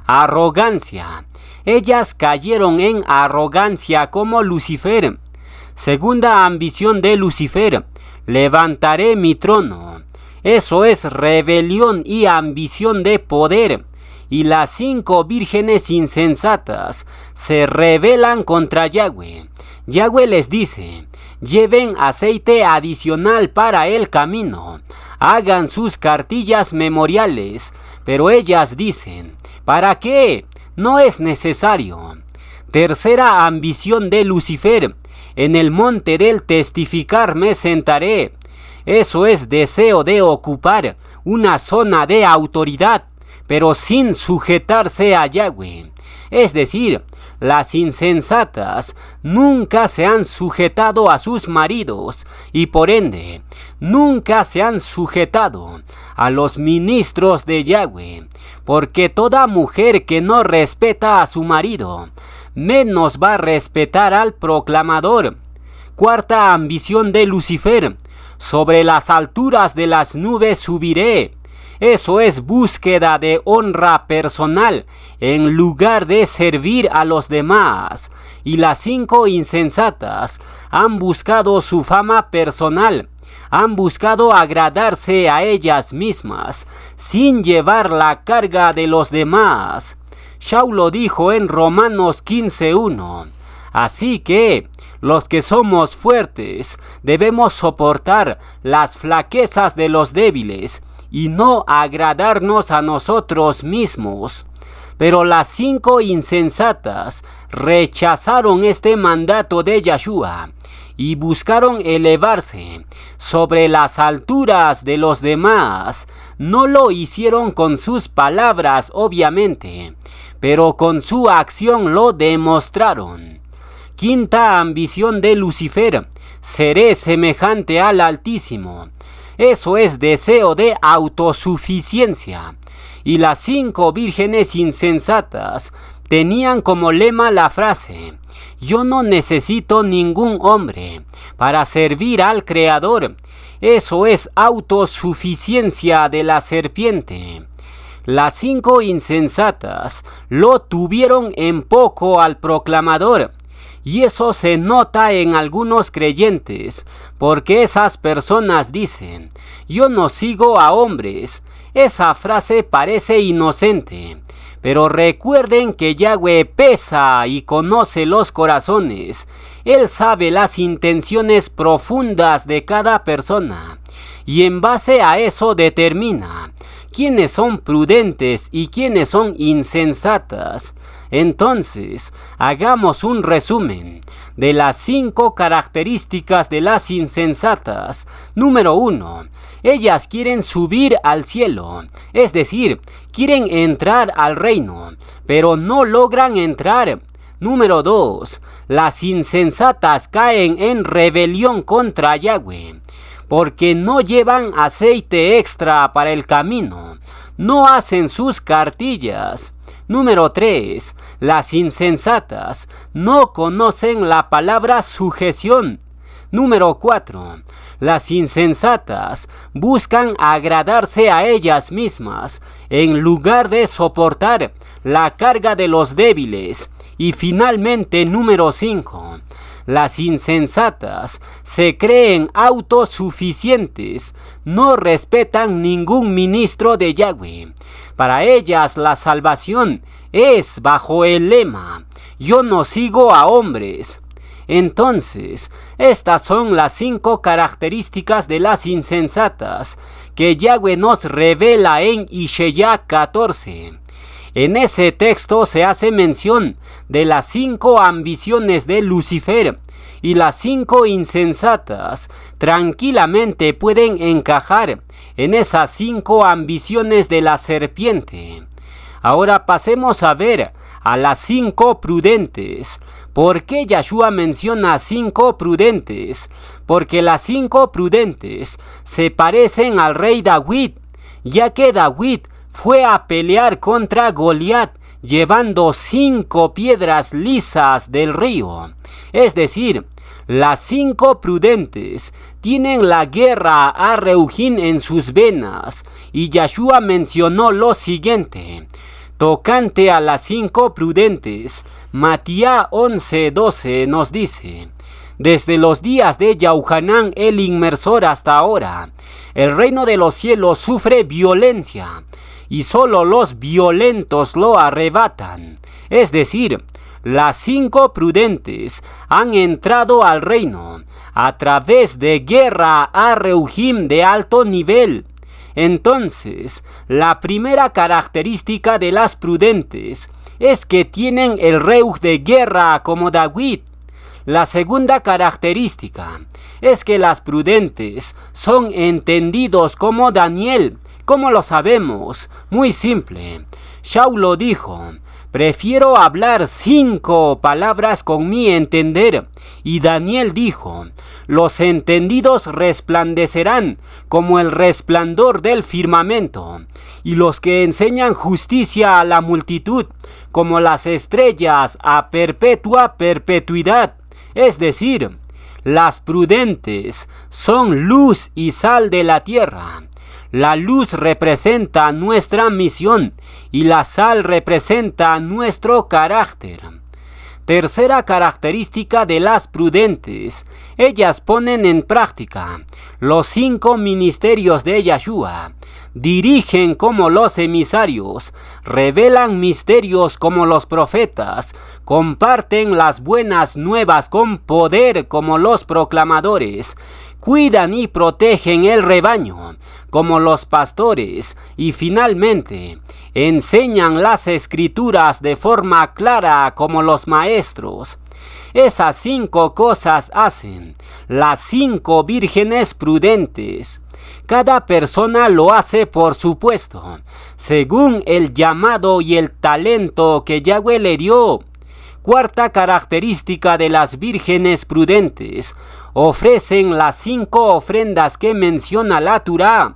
Arrogancia. Ellas cayeron en arrogancia como Lucifer. Segunda ambición de Lucifer: levantaré mi trono. Eso es rebelión y ambición de poder. Y las 5 vírgenes insensatas se rebelan contra Yahweh. Yahweh les dice: lleven aceite adicional para el camino, hagan sus cartillas memoriales. Pero ellas dicen: ¿para qué? No es necesario. Tercera ambición de Lucifer: en el monte del testificar me sentaré. Eso es deseo de ocupar una zona de autoridad, pero sin sujetarse a Yahweh. Es decir, las insensatas nunca se han sujetado a sus maridos y por ende nunca se han sujetado a los ministros de Yahweh, porque toda mujer que no respeta a su marido menos va a respetar al proclamador. Cuarta ambición de Lucifer: sobre las alturas de las nubes subiré. Eso es búsqueda de honra personal en lugar de servir a los demás. Y las 5 insensatas han buscado su fama personal, han buscado agradarse a ellas mismas sin llevar la carga de los demás. Saulo dijo en Romanos 15:1: así que los que somos fuertes debemos soportar las flaquezas de los débiles y no agradarnos a nosotros mismos. Pero las 5 insensatas rechazaron este mandato de Yahshua y buscaron elevarse sobre las alturas de los demás. No lo hicieron con sus palabras, obviamente, pero con su acción lo demostraron. Quinta ambición de Lucifer: seré semejante al Altísimo. Eso es deseo de autosuficiencia. Y las 5 vírgenes insensatas tenían como lema la frase: yo no necesito ningún hombre para servir al Creador. Eso es autosuficiencia de la serpiente. Las 5 insensatas lo tuvieron en poco al proclamador. Y eso se nota en algunos creyentes, porque esas personas dicen: yo no sigo a hombres. Esa frase parece inocente, pero recuerden que Yahweh pesa y conoce los corazones. Él sabe las intenciones profundas de cada persona, y en base a eso determina quiénes son prudentes y quiénes son insensatas. Entonces, hagamos un resumen de las 5 características de las insensatas. Número 1. Ellas quieren subir al cielo, es decir, quieren entrar al reino, pero no logran entrar. Número 2. Las insensatas caen en rebelión contra Yahweh, porque no llevan aceite extra para el camino, no hacen sus cartillas. Número 3. Las insensatas no conocen la palabra sujeción. Número 4. Las insensatas buscan agradarse a ellas mismas en lugar de soportar la carga de los débiles. Y finalmente, número 5. Las insensatas se creen autosuficientes, no respetan ningún ministro de Yahweh. Para ellas la salvación es bajo el lema: yo no sigo a hombres. Entonces, estas son las 5 características de las insensatas que Yahweh nos revela en Ishaya 14. En ese texto se hace mención de las 5 ambiciones de Lucifer, y las 5 insensatas tranquilamente pueden encajar en esas 5 ambiciones de la serpiente. Ahora pasemos a ver a las 5 prudentes. ¿Por qué Yahshua menciona 5 prudentes? Porque las 5 prudentes se parecen al rey David, ya que David fue a pelear contra Goliat llevando 5 piedras lisas del río. Es decir, las 5 prudentes tienen la guerra a Reujín en sus venas, y Yahshua mencionó lo siguiente tocante a las 5 prudentes. Matías 11:12 nos dice: desde los días de Yahuanán el inmersor hasta ahora, el reino de los cielos sufre violencia, y solo los violentos lo arrebatan. Es decir, las 5 prudentes han entrado al reino a través de guerra a Reujín de alto nivel. Entonces, la primera característica de las prudentes es que tienen el reuj de guerra como David. La segunda característica es que las prudentes son entendidos como Daniel. ¿Cómo lo sabemos? Muy simple. Shaulo dijo: prefiero hablar 5 palabras con mi entender. Y Daniel dijo: los entendidos resplandecerán como el resplandor del firmamento, y los que enseñan justicia a la multitud como las estrellas a perpetua perpetuidad. Es decir, las prudentes son luz y sal de la tierra. La luz representa nuestra misión y la sal representa nuestro carácter. Tercera característica de las prudentes: ellas ponen en práctica los 5 ministerios de Yahshua, dirigen como los emisarios, revelan misterios como los profetas, comparten las buenas nuevas con poder como los proclamadores, cuidan y protegen el rebaño como los pastores, y finalmente enseñan las escrituras de forma clara como los maestros. Esas 5 cosas hacen las 5 vírgenes prudentes. Cada persona lo hace, por supuesto, según el llamado y el talento que Yahweh le dio. Cuarta característica de las vírgenes prudentes: ofrecen las 5 ofrendas que menciona la Torá.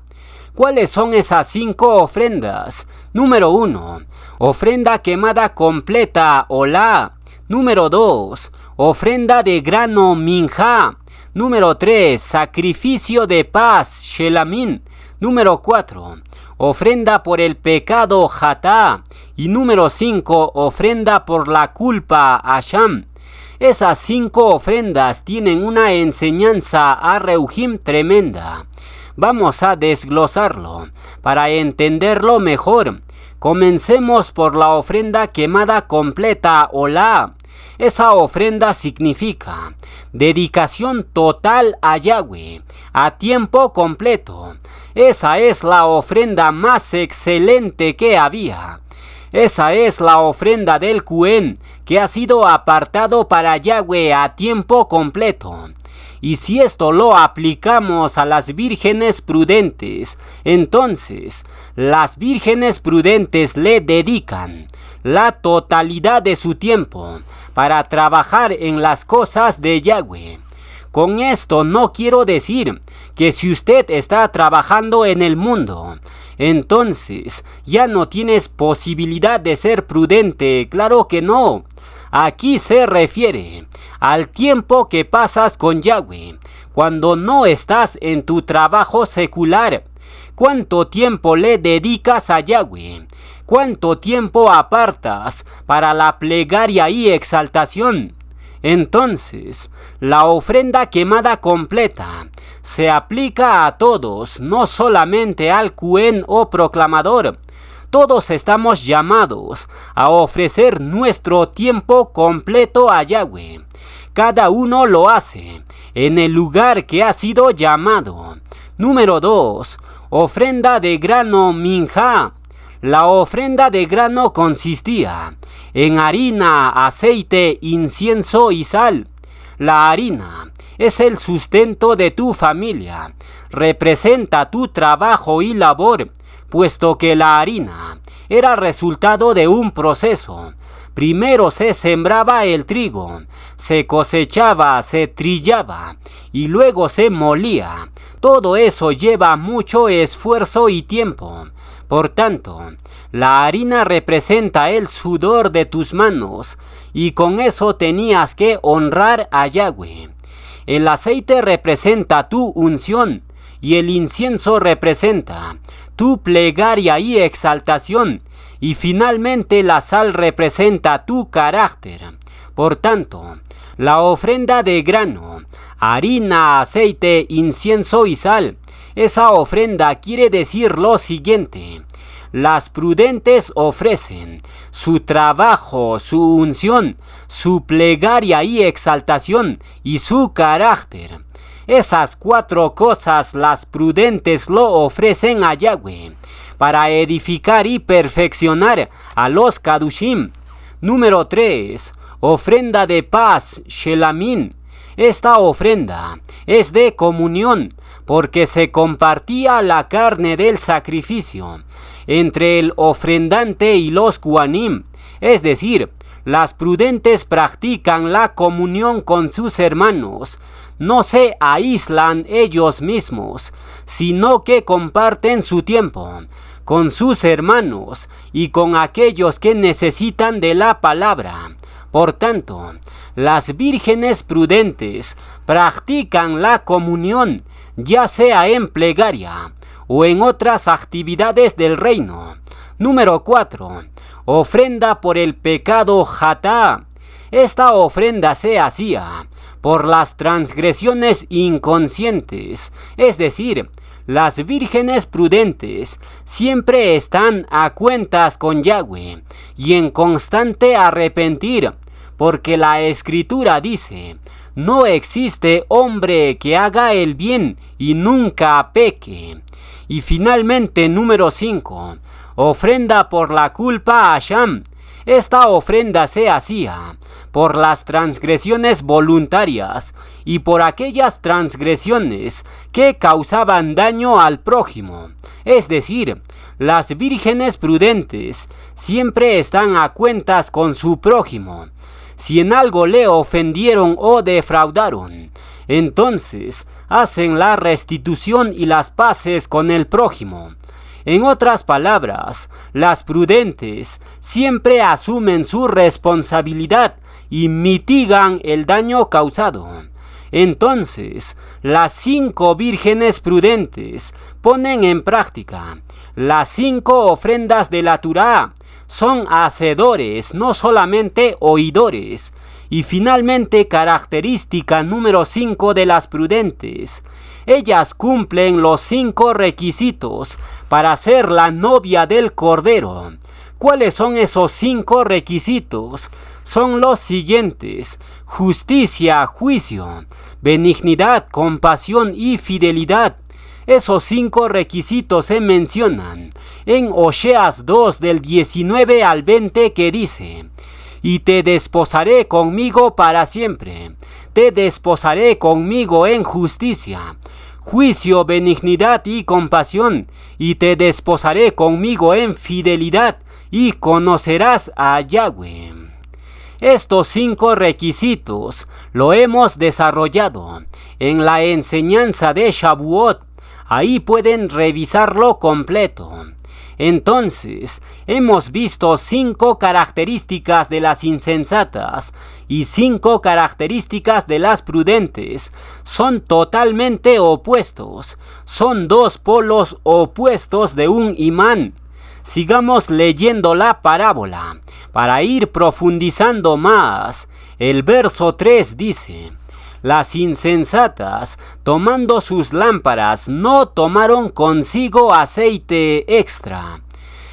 ¿Cuáles son esas 5 ofrendas? Número 1, ofrenda quemada completa, olá. Número 2, ofrenda de grano, minjá. Número 3, sacrificio de paz, shelamín. Número 4, ofrenda por el pecado, jatá. Y número 5, ofrenda por la culpa, asham. Esas 5 ofrendas tienen una enseñanza a Reujín tremenda. Vamos a desglosarlo para entenderlo mejor. Comencemos por la ofrenda quemada completa, olá. Esa ofrenda significa dedicación total a Yahweh, a tiempo completo. Esa es la ofrenda más excelente que había. Esa es la ofrenda del Cohen, que ha sido apartado para Yahweh a tiempo completo. Y si esto lo aplicamos a las vírgenes prudentes, entonces las vírgenes prudentes le dedican la totalidad de su tiempo para trabajar en las cosas de Yahweh. Con esto no quiero decir que si usted está trabajando en el mundo, entonces ya no tienes posibilidad de ser prudente. Claro que no. Aquí se refiere al tiempo que pasas con Yahweh cuando no estás en tu trabajo secular. ¿Cuánto tiempo le dedicas a Yahweh? ¿Cuánto tiempo apartas para la plegaria y exaltación? Entonces, la ofrenda quemada completa se aplica a todos, no solamente al Cohen o proclamador. Todos estamos llamados a ofrecer nuestro tiempo completo a Yahweh. Cada uno lo hace en el lugar que ha sido llamado. Número 2. Ofrenda de grano minjá. La ofrenda de grano consistía en harina, aceite, incienso y sal. La harina es el sustento de tu familia. Representa tu trabajo y labor, puesto que la harina era resultado de un proceso. Primero se sembraba el trigo, se cosechaba, se trillaba y luego se molía. Todo eso lleva mucho esfuerzo y tiempo. Por tanto, la harina representa el sudor de tus manos, y con eso tenías que honrar a Yahweh. El aceite representa tu unción, y el incienso representa tu plegaria y exaltación, y finalmente la sal representa tu carácter. Por tanto, la ofrenda de grano, harina, aceite, incienso y sal, esa ofrenda quiere decir lo siguiente: las prudentes ofrecen su trabajo, su unción, su plegaria y exaltación y su carácter. Esas 4 cosas las prudentes lo ofrecen a Yahweh para edificar y perfeccionar a los Kadushim. Número 3. Ofrenda de paz, Shelamim. Esta ofrenda es de comunión, porque se compartía la carne del sacrificio entre el ofrendante y los Kohanim. Es decir, las prudentes practican la comunión con sus hermanos. No se aíslan ellos mismos, sino que comparten su tiempo con sus hermanos y con aquellos que necesitan de la palabra. Por tanto, las vírgenes prudentes practican la comunión, ya sea en plegaria o en otras actividades del reino. Número 4. Ofrenda por el pecado Hatá. Esta ofrenda se hacía por las transgresiones inconscientes, es decir, las vírgenes prudentes siempre están a cuentas con Yahweh y en constante arrepentir, porque la Escritura dice: no existe hombre que haga el bien y nunca peque. Y finalmente, número 5, ofrenda por la culpa a Sham. Esta ofrenda se hacía por las transgresiones voluntarias y por aquellas transgresiones que causaban daño al prójimo. Es decir, las vírgenes prudentes siempre están a cuentas con su prójimo. Si en algo le ofendieron o defraudaron, entonces hacen la restitución y las paces con el prójimo. En otras palabras, las prudentes siempre asumen su responsabilidad y mitigan el daño causado. Entonces, las 5 vírgenes prudentes ponen en práctica las 5 ofrendas de la Torá. Son hacedores, no solamente oidores. Y finalmente, característica número 5 de las prudentes: ellas cumplen los 5 requisitos para ser la novia del Cordero. ¿Cuáles son esos 5 requisitos? Son los siguientes: justicia, juicio, benignidad, compasión y fidelidad. Esos 5 requisitos se mencionan en Oseas 2 del 19 al 20, que dice: y te desposaré conmigo para siempre, te desposaré conmigo en justicia, juicio, benignidad y compasión, y te desposaré conmigo en fidelidad, y conocerás a Yahweh. Estos 5 requisitos lo hemos desarrollado en la enseñanza de Shavuot. Ahí pueden revisarlo completo. Entonces, hemos visto 5 características de las insensatas y 5 características de las prudentes. Son totalmente opuestos. Son 2 polos opuestos de un imán. Sigamos leyendo la parábola para ir profundizando más. El verso 3 dice: las insensatas, tomando sus lámparas, no tomaron consigo aceite extra.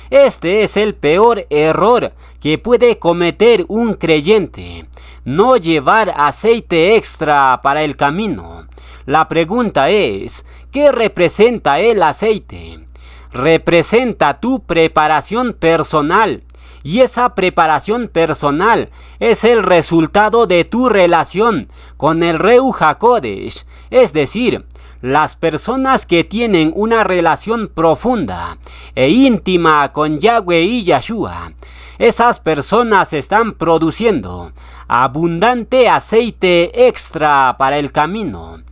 Este es el peor error que puede cometer un creyente: no llevar aceite extra para el camino. La pregunta es, ¿qué representa el aceite? Representa tu preparación personal, y esa preparación personal es el resultado de tu relación con el Ruach HaKodesh, es decir, las personas que tienen una relación profunda e íntima con Yahweh y Yeshua. Esas personas están produciendo abundante aceite extra para el camino.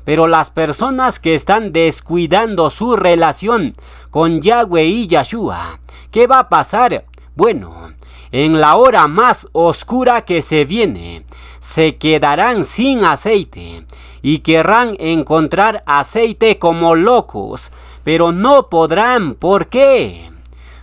Pero las personas que están descuidando su relación con Yahweh y Yeshua, ¿qué va a pasar? Bueno, en la hora más oscura que se viene, se quedarán sin aceite y querrán encontrar aceite como locos, pero no podrán. ¿Por qué?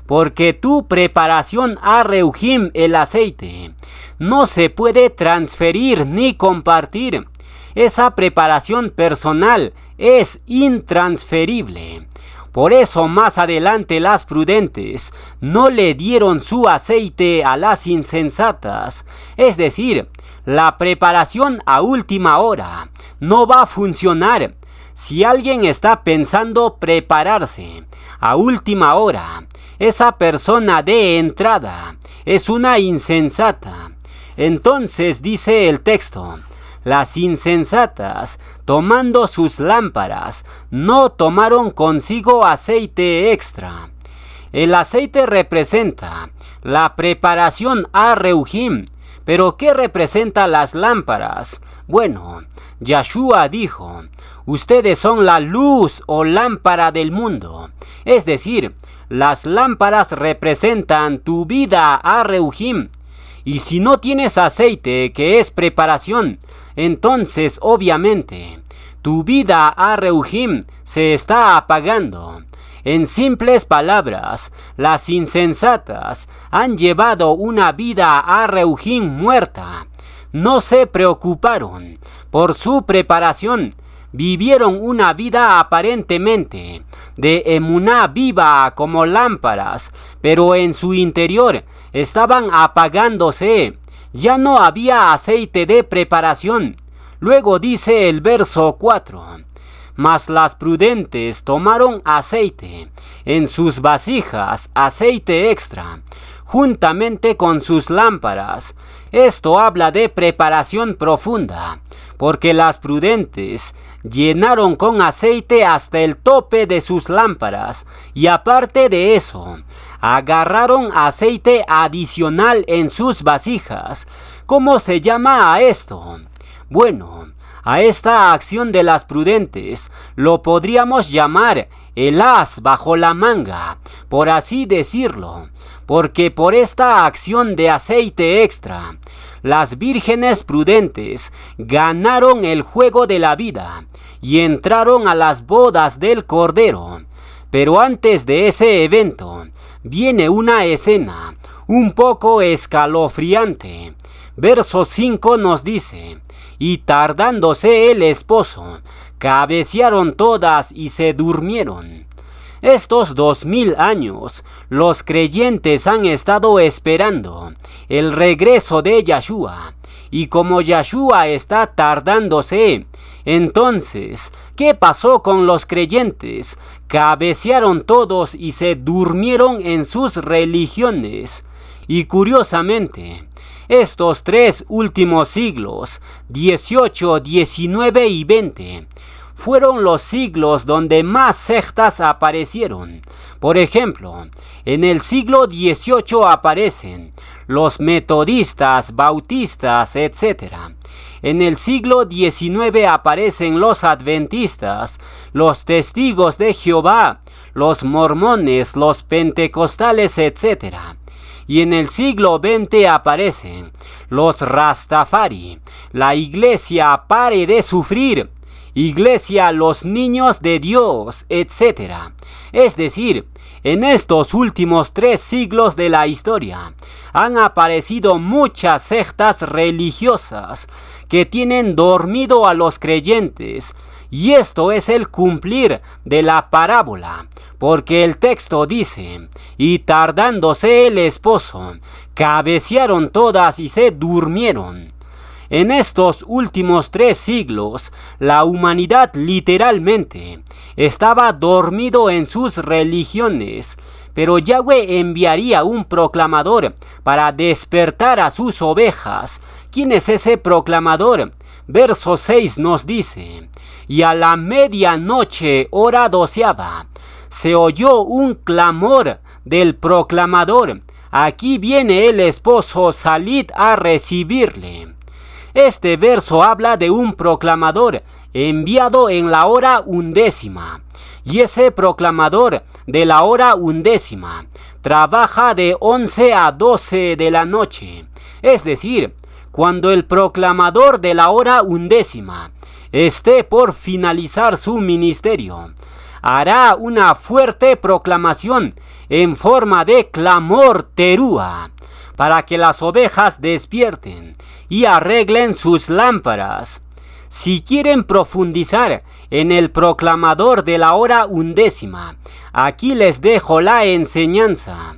Porque tu preparación a Reuhim, el aceite, no se puede transferir ni compartir. Esa preparación personal es intransferible. Por eso más adelante las prudentes no le dieron su aceite a las insensatas. Es decir, la preparación a última hora no va a funcionar. Si alguien está pensando prepararse a última hora, esa persona de entrada es una insensata. Entonces dice el texto: las insensatas, tomando sus lámparas, no tomaron consigo aceite extra. El aceite representa la preparación a Reuhim. ¿Pero qué representa las lámparas? Bueno, Yeshua dijo: ustedes son la luz o lámpara del mundo. Es decir, las lámparas representan tu vida a Reuhim. Y si no tienes aceite, que es preparación, entonces obviamente tu vida a Reuhim se está apagando. En simples palabras, las insensatas han llevado una vida a Reuhim muerta. No se preocuparon por su preparación. Vivieron una vida aparentemente de emuná viva como lámparas, pero en su interior estaban apagándose. Ya no había aceite de preparación. Luego dice el verso 4: mas las prudentes tomaron aceite en sus vasijas, aceite extra, juntamente con sus lámparas. Esto habla de preparación profunda, porque las prudentes llenaron con aceite hasta el tope de sus lámparas, y aparte de eso, agarraron aceite adicional en sus vasijas. ¿Cómo se llama a esto? Bueno, a esta acción de las prudentes lo podríamos llamar el as bajo la manga, por así decirlo, porque por esta acción de aceite extra, las vírgenes prudentes ganaron el juego de la vida y entraron a las bodas del Cordero. Pero antes de ese evento, viene una escena un poco escalofriante. Verso 5 nos dice: y tardándose el esposo, cabecearon todas y se durmieron. Estos 2000 años, los creyentes han estado esperando el regreso de Yeshua. Y como Yeshua está tardándose, entonces, ¿qué pasó con los creyentes? Cabecearon todos y se durmieron en sus religiones. Y curiosamente, estos 3 últimos siglos, 18, 19 y 20, fueron los siglos donde más sectas aparecieron. Por ejemplo, en el siglo XVIII aparecen los metodistas, bautistas, etc. En el siglo XIX aparecen los adventistas, los testigos de Jehová, los mormones, los pentecostales, etc. Y en el siglo XX aparecen los Rastafari, la iglesia Pare de Sufrir, iglesia Los Niños de Dios, etc. Es decir, en estos últimos 3 siglos de la historia han aparecido muchas sectas religiosas que tienen dormido a los creyentes, y esto es el cumplir de la parábola, porque el texto dice: y tardándose el esposo, cabecearon todas y se durmieron. En estos últimos 3 siglos, la humanidad literalmente estaba dormido en sus religiones, pero Yahweh enviaría un proclamador para despertar a sus ovejas. ¿Quién es ese proclamador? Verso 6 nos dice: y a la medianoche, hora 12ª, se oyó un clamor del proclamador: aquí viene el esposo, salid a recibirle. Este verso habla de un proclamador enviado en la hora 11ª. Y ese proclamador de la hora 11ª trabaja de 11 a 12 de la noche. Es decir, cuando el proclamador de la hora 11ª esté por finalizar su ministerio, hará una fuerte proclamación en forma de clamor terúa, para que las ovejas despierten y arreglen sus lámparas. Si quieren profundizar en el proclamador de la hora 11ª, aquí les dejo la enseñanza.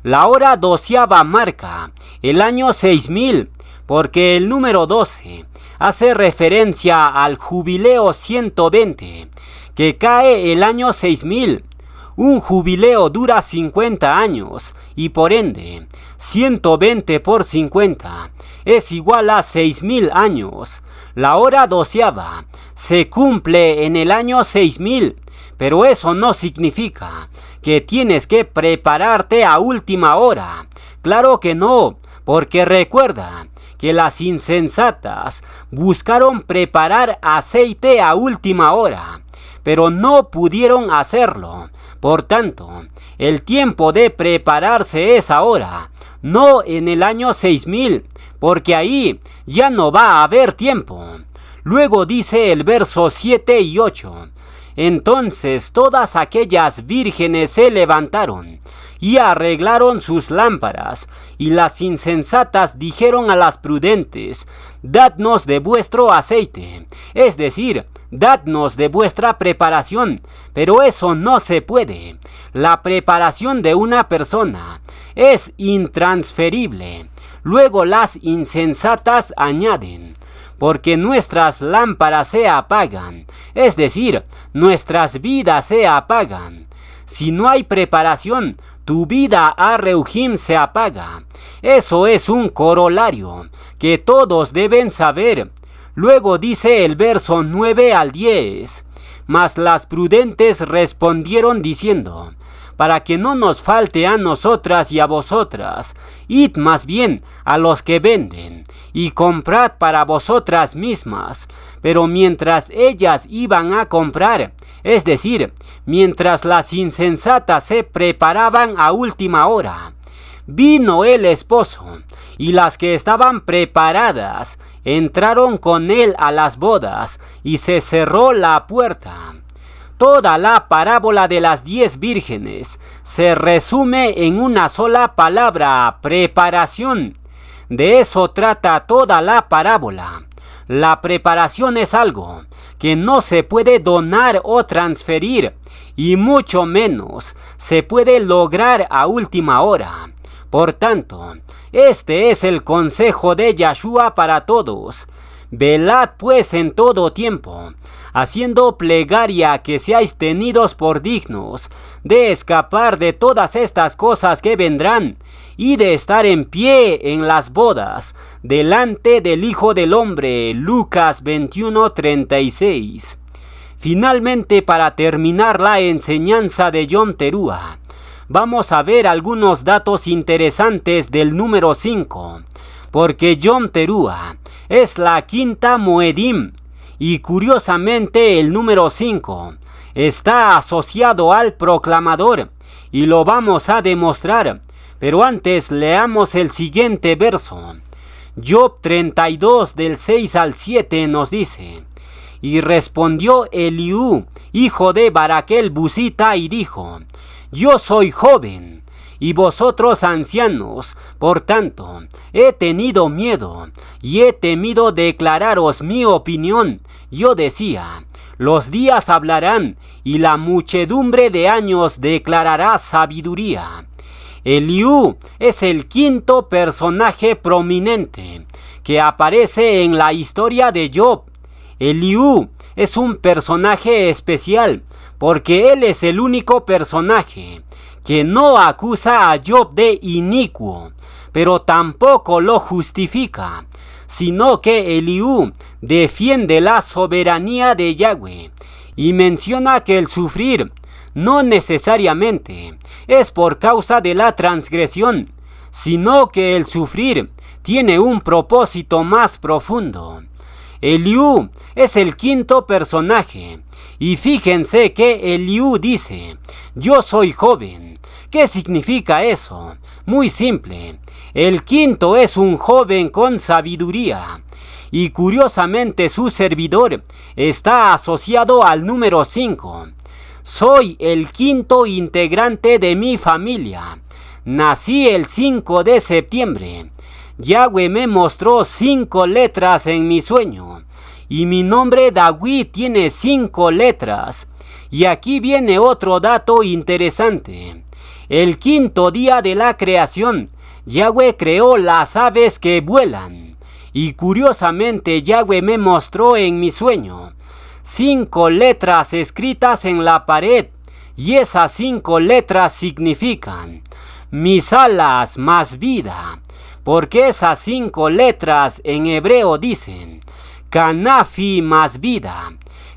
La hora 12ª marca el año 6000, porque el número 12 hace referencia al jubileo 120, que cae el año 6000. Un jubileo dura 50 años y por ende 120 por 50 es igual a 6000 años. La hora 12ª se cumple en el año 6000, pero eso no significa que tienes que prepararte a última hora. Claro que no, porque recuerda que las insensatas buscaron preparar aceite a última hora, pero no pudieron hacerlo. Por tanto, el tiempo de prepararse es ahora, no en el año 6000, porque ahí ya no va a haber tiempo. Luego dice el verso 7 y 8: entonces todas aquellas vírgenes se levantaron y arreglaron sus lámparas, y las insensatas dijeron a las prudentes: dadnos de vuestro aceite, es decir, dadnos de vuestra preparación. Pero eso no se puede. La preparación de una persona es intransferible. Luego las insensatas añaden: porque nuestras lámparas se apagan, es decir, nuestras vidas se apagan. Si no hay preparación, tu vida a Reuhim se apaga. Eso es un corolario que todos deben saber. Luego dice el verso 9 al 10: mas las prudentes respondieron diciendo: para que no nos falte a nosotras y a vosotras, id más bien a los que venden, y comprad para vosotras mismas. Pero mientras ellas iban a comprar, es decir, mientras las insensatas se preparaban a última hora, vino el esposo, y las que estaban preparadas entraron con él a las bodas, y se cerró la puerta. Toda la parábola de las 10 vírgenes se resume en una sola palabra: preparación. De eso trata toda la parábola. La preparación es algo que no se puede donar o transferir, y mucho menos se puede lograr a última hora. Por tanto, este es el consejo de Yahshua para todos: velad pues en todo tiempo, haciendo plegaria que seáis tenidos por dignos de escapar de todas estas cosas que vendrán, y de estar en pie en las bodas, delante del Hijo del Hombre. Lucas 21:36. Finalmente, para terminar la enseñanza de Yom Teruah, vamos a ver algunos datos interesantes del número 5, porque Yom Teruah es la quinta Moedim, y curiosamente el número 5 está asociado al proclamador, y lo vamos a demostrar. Pero antes leamos el siguiente verso. Job 32 del 6 al 7 nos dice: y respondió Eliú, hijo de Baraquel Busita, y dijo: yo soy joven, y vosotros ancianos, por tanto, he tenido miedo, y he temido declararos mi opinión. Yo decía: los días hablarán, y la muchedumbre de años declarará sabiduría. Eliú es el quinto personaje prominente que aparece en la historia de Job. Eliú es un personaje especial porque él es el único personaje que no acusa a Job de inicuo, pero tampoco lo justifica, sino que Eliú defiende la soberanía de Yahweh y menciona que el sufrir no necesariamente es por causa de la transgresión, sino que el sufrir tiene un propósito más profundo. Eliú es el quinto personaje, y fíjense que Eliú dice: yo soy joven. ¿Qué significa eso? Muy simple. El quinto es un joven con sabiduría, y curiosamente su servidor está asociado al número 5. Soy el quinto integrante de mi familia. Nací el 5 de septiembre. Yahweh me mostró 5 letras en mi sueño, y mi nombre David tiene 5 letras. Y aquí viene otro dato interesante. El quinto día de la creación, Yahweh creó las aves que vuelan. Y curiosamente Yahweh me mostró en mi sueño 5 letras escritas en la pared, y esas 5 letras significan mis alas más vida, porque esas 5 letras en hebreo dicen Canafi más vida.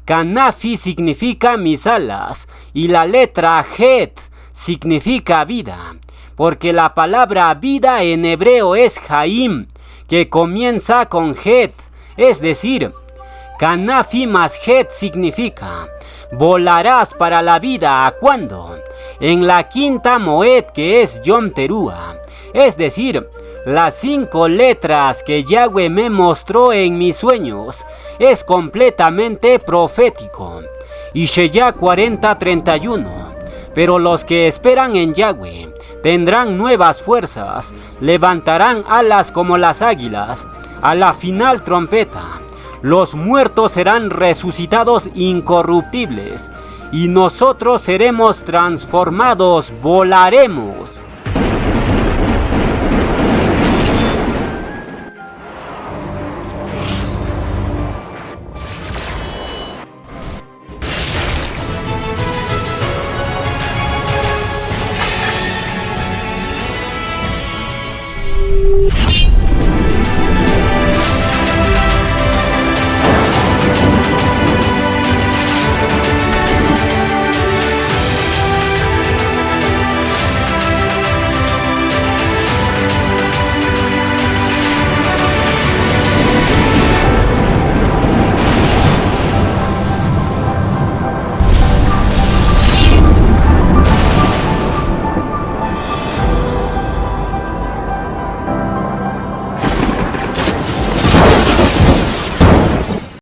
Canafi significa mis alas, y la letra Het significa vida, porque la palabra vida en hebreo es Jaim, que comienza con Het, es decir, Canafi más Het significa volarás para la vida. ¿Cuándo? En la quinta Moed, que es Yom Teruah, es decir, las 5 letras que Yahweh me mostró en mis sueños. Es completamente profético. Ishaya 40:31. Pero los que esperan en Yahweh tendrán nuevas fuerzas, levantarán alas como las águilas. A la final trompeta, los muertos serán resucitados incorruptibles, y nosotros seremos transformados, volaremos.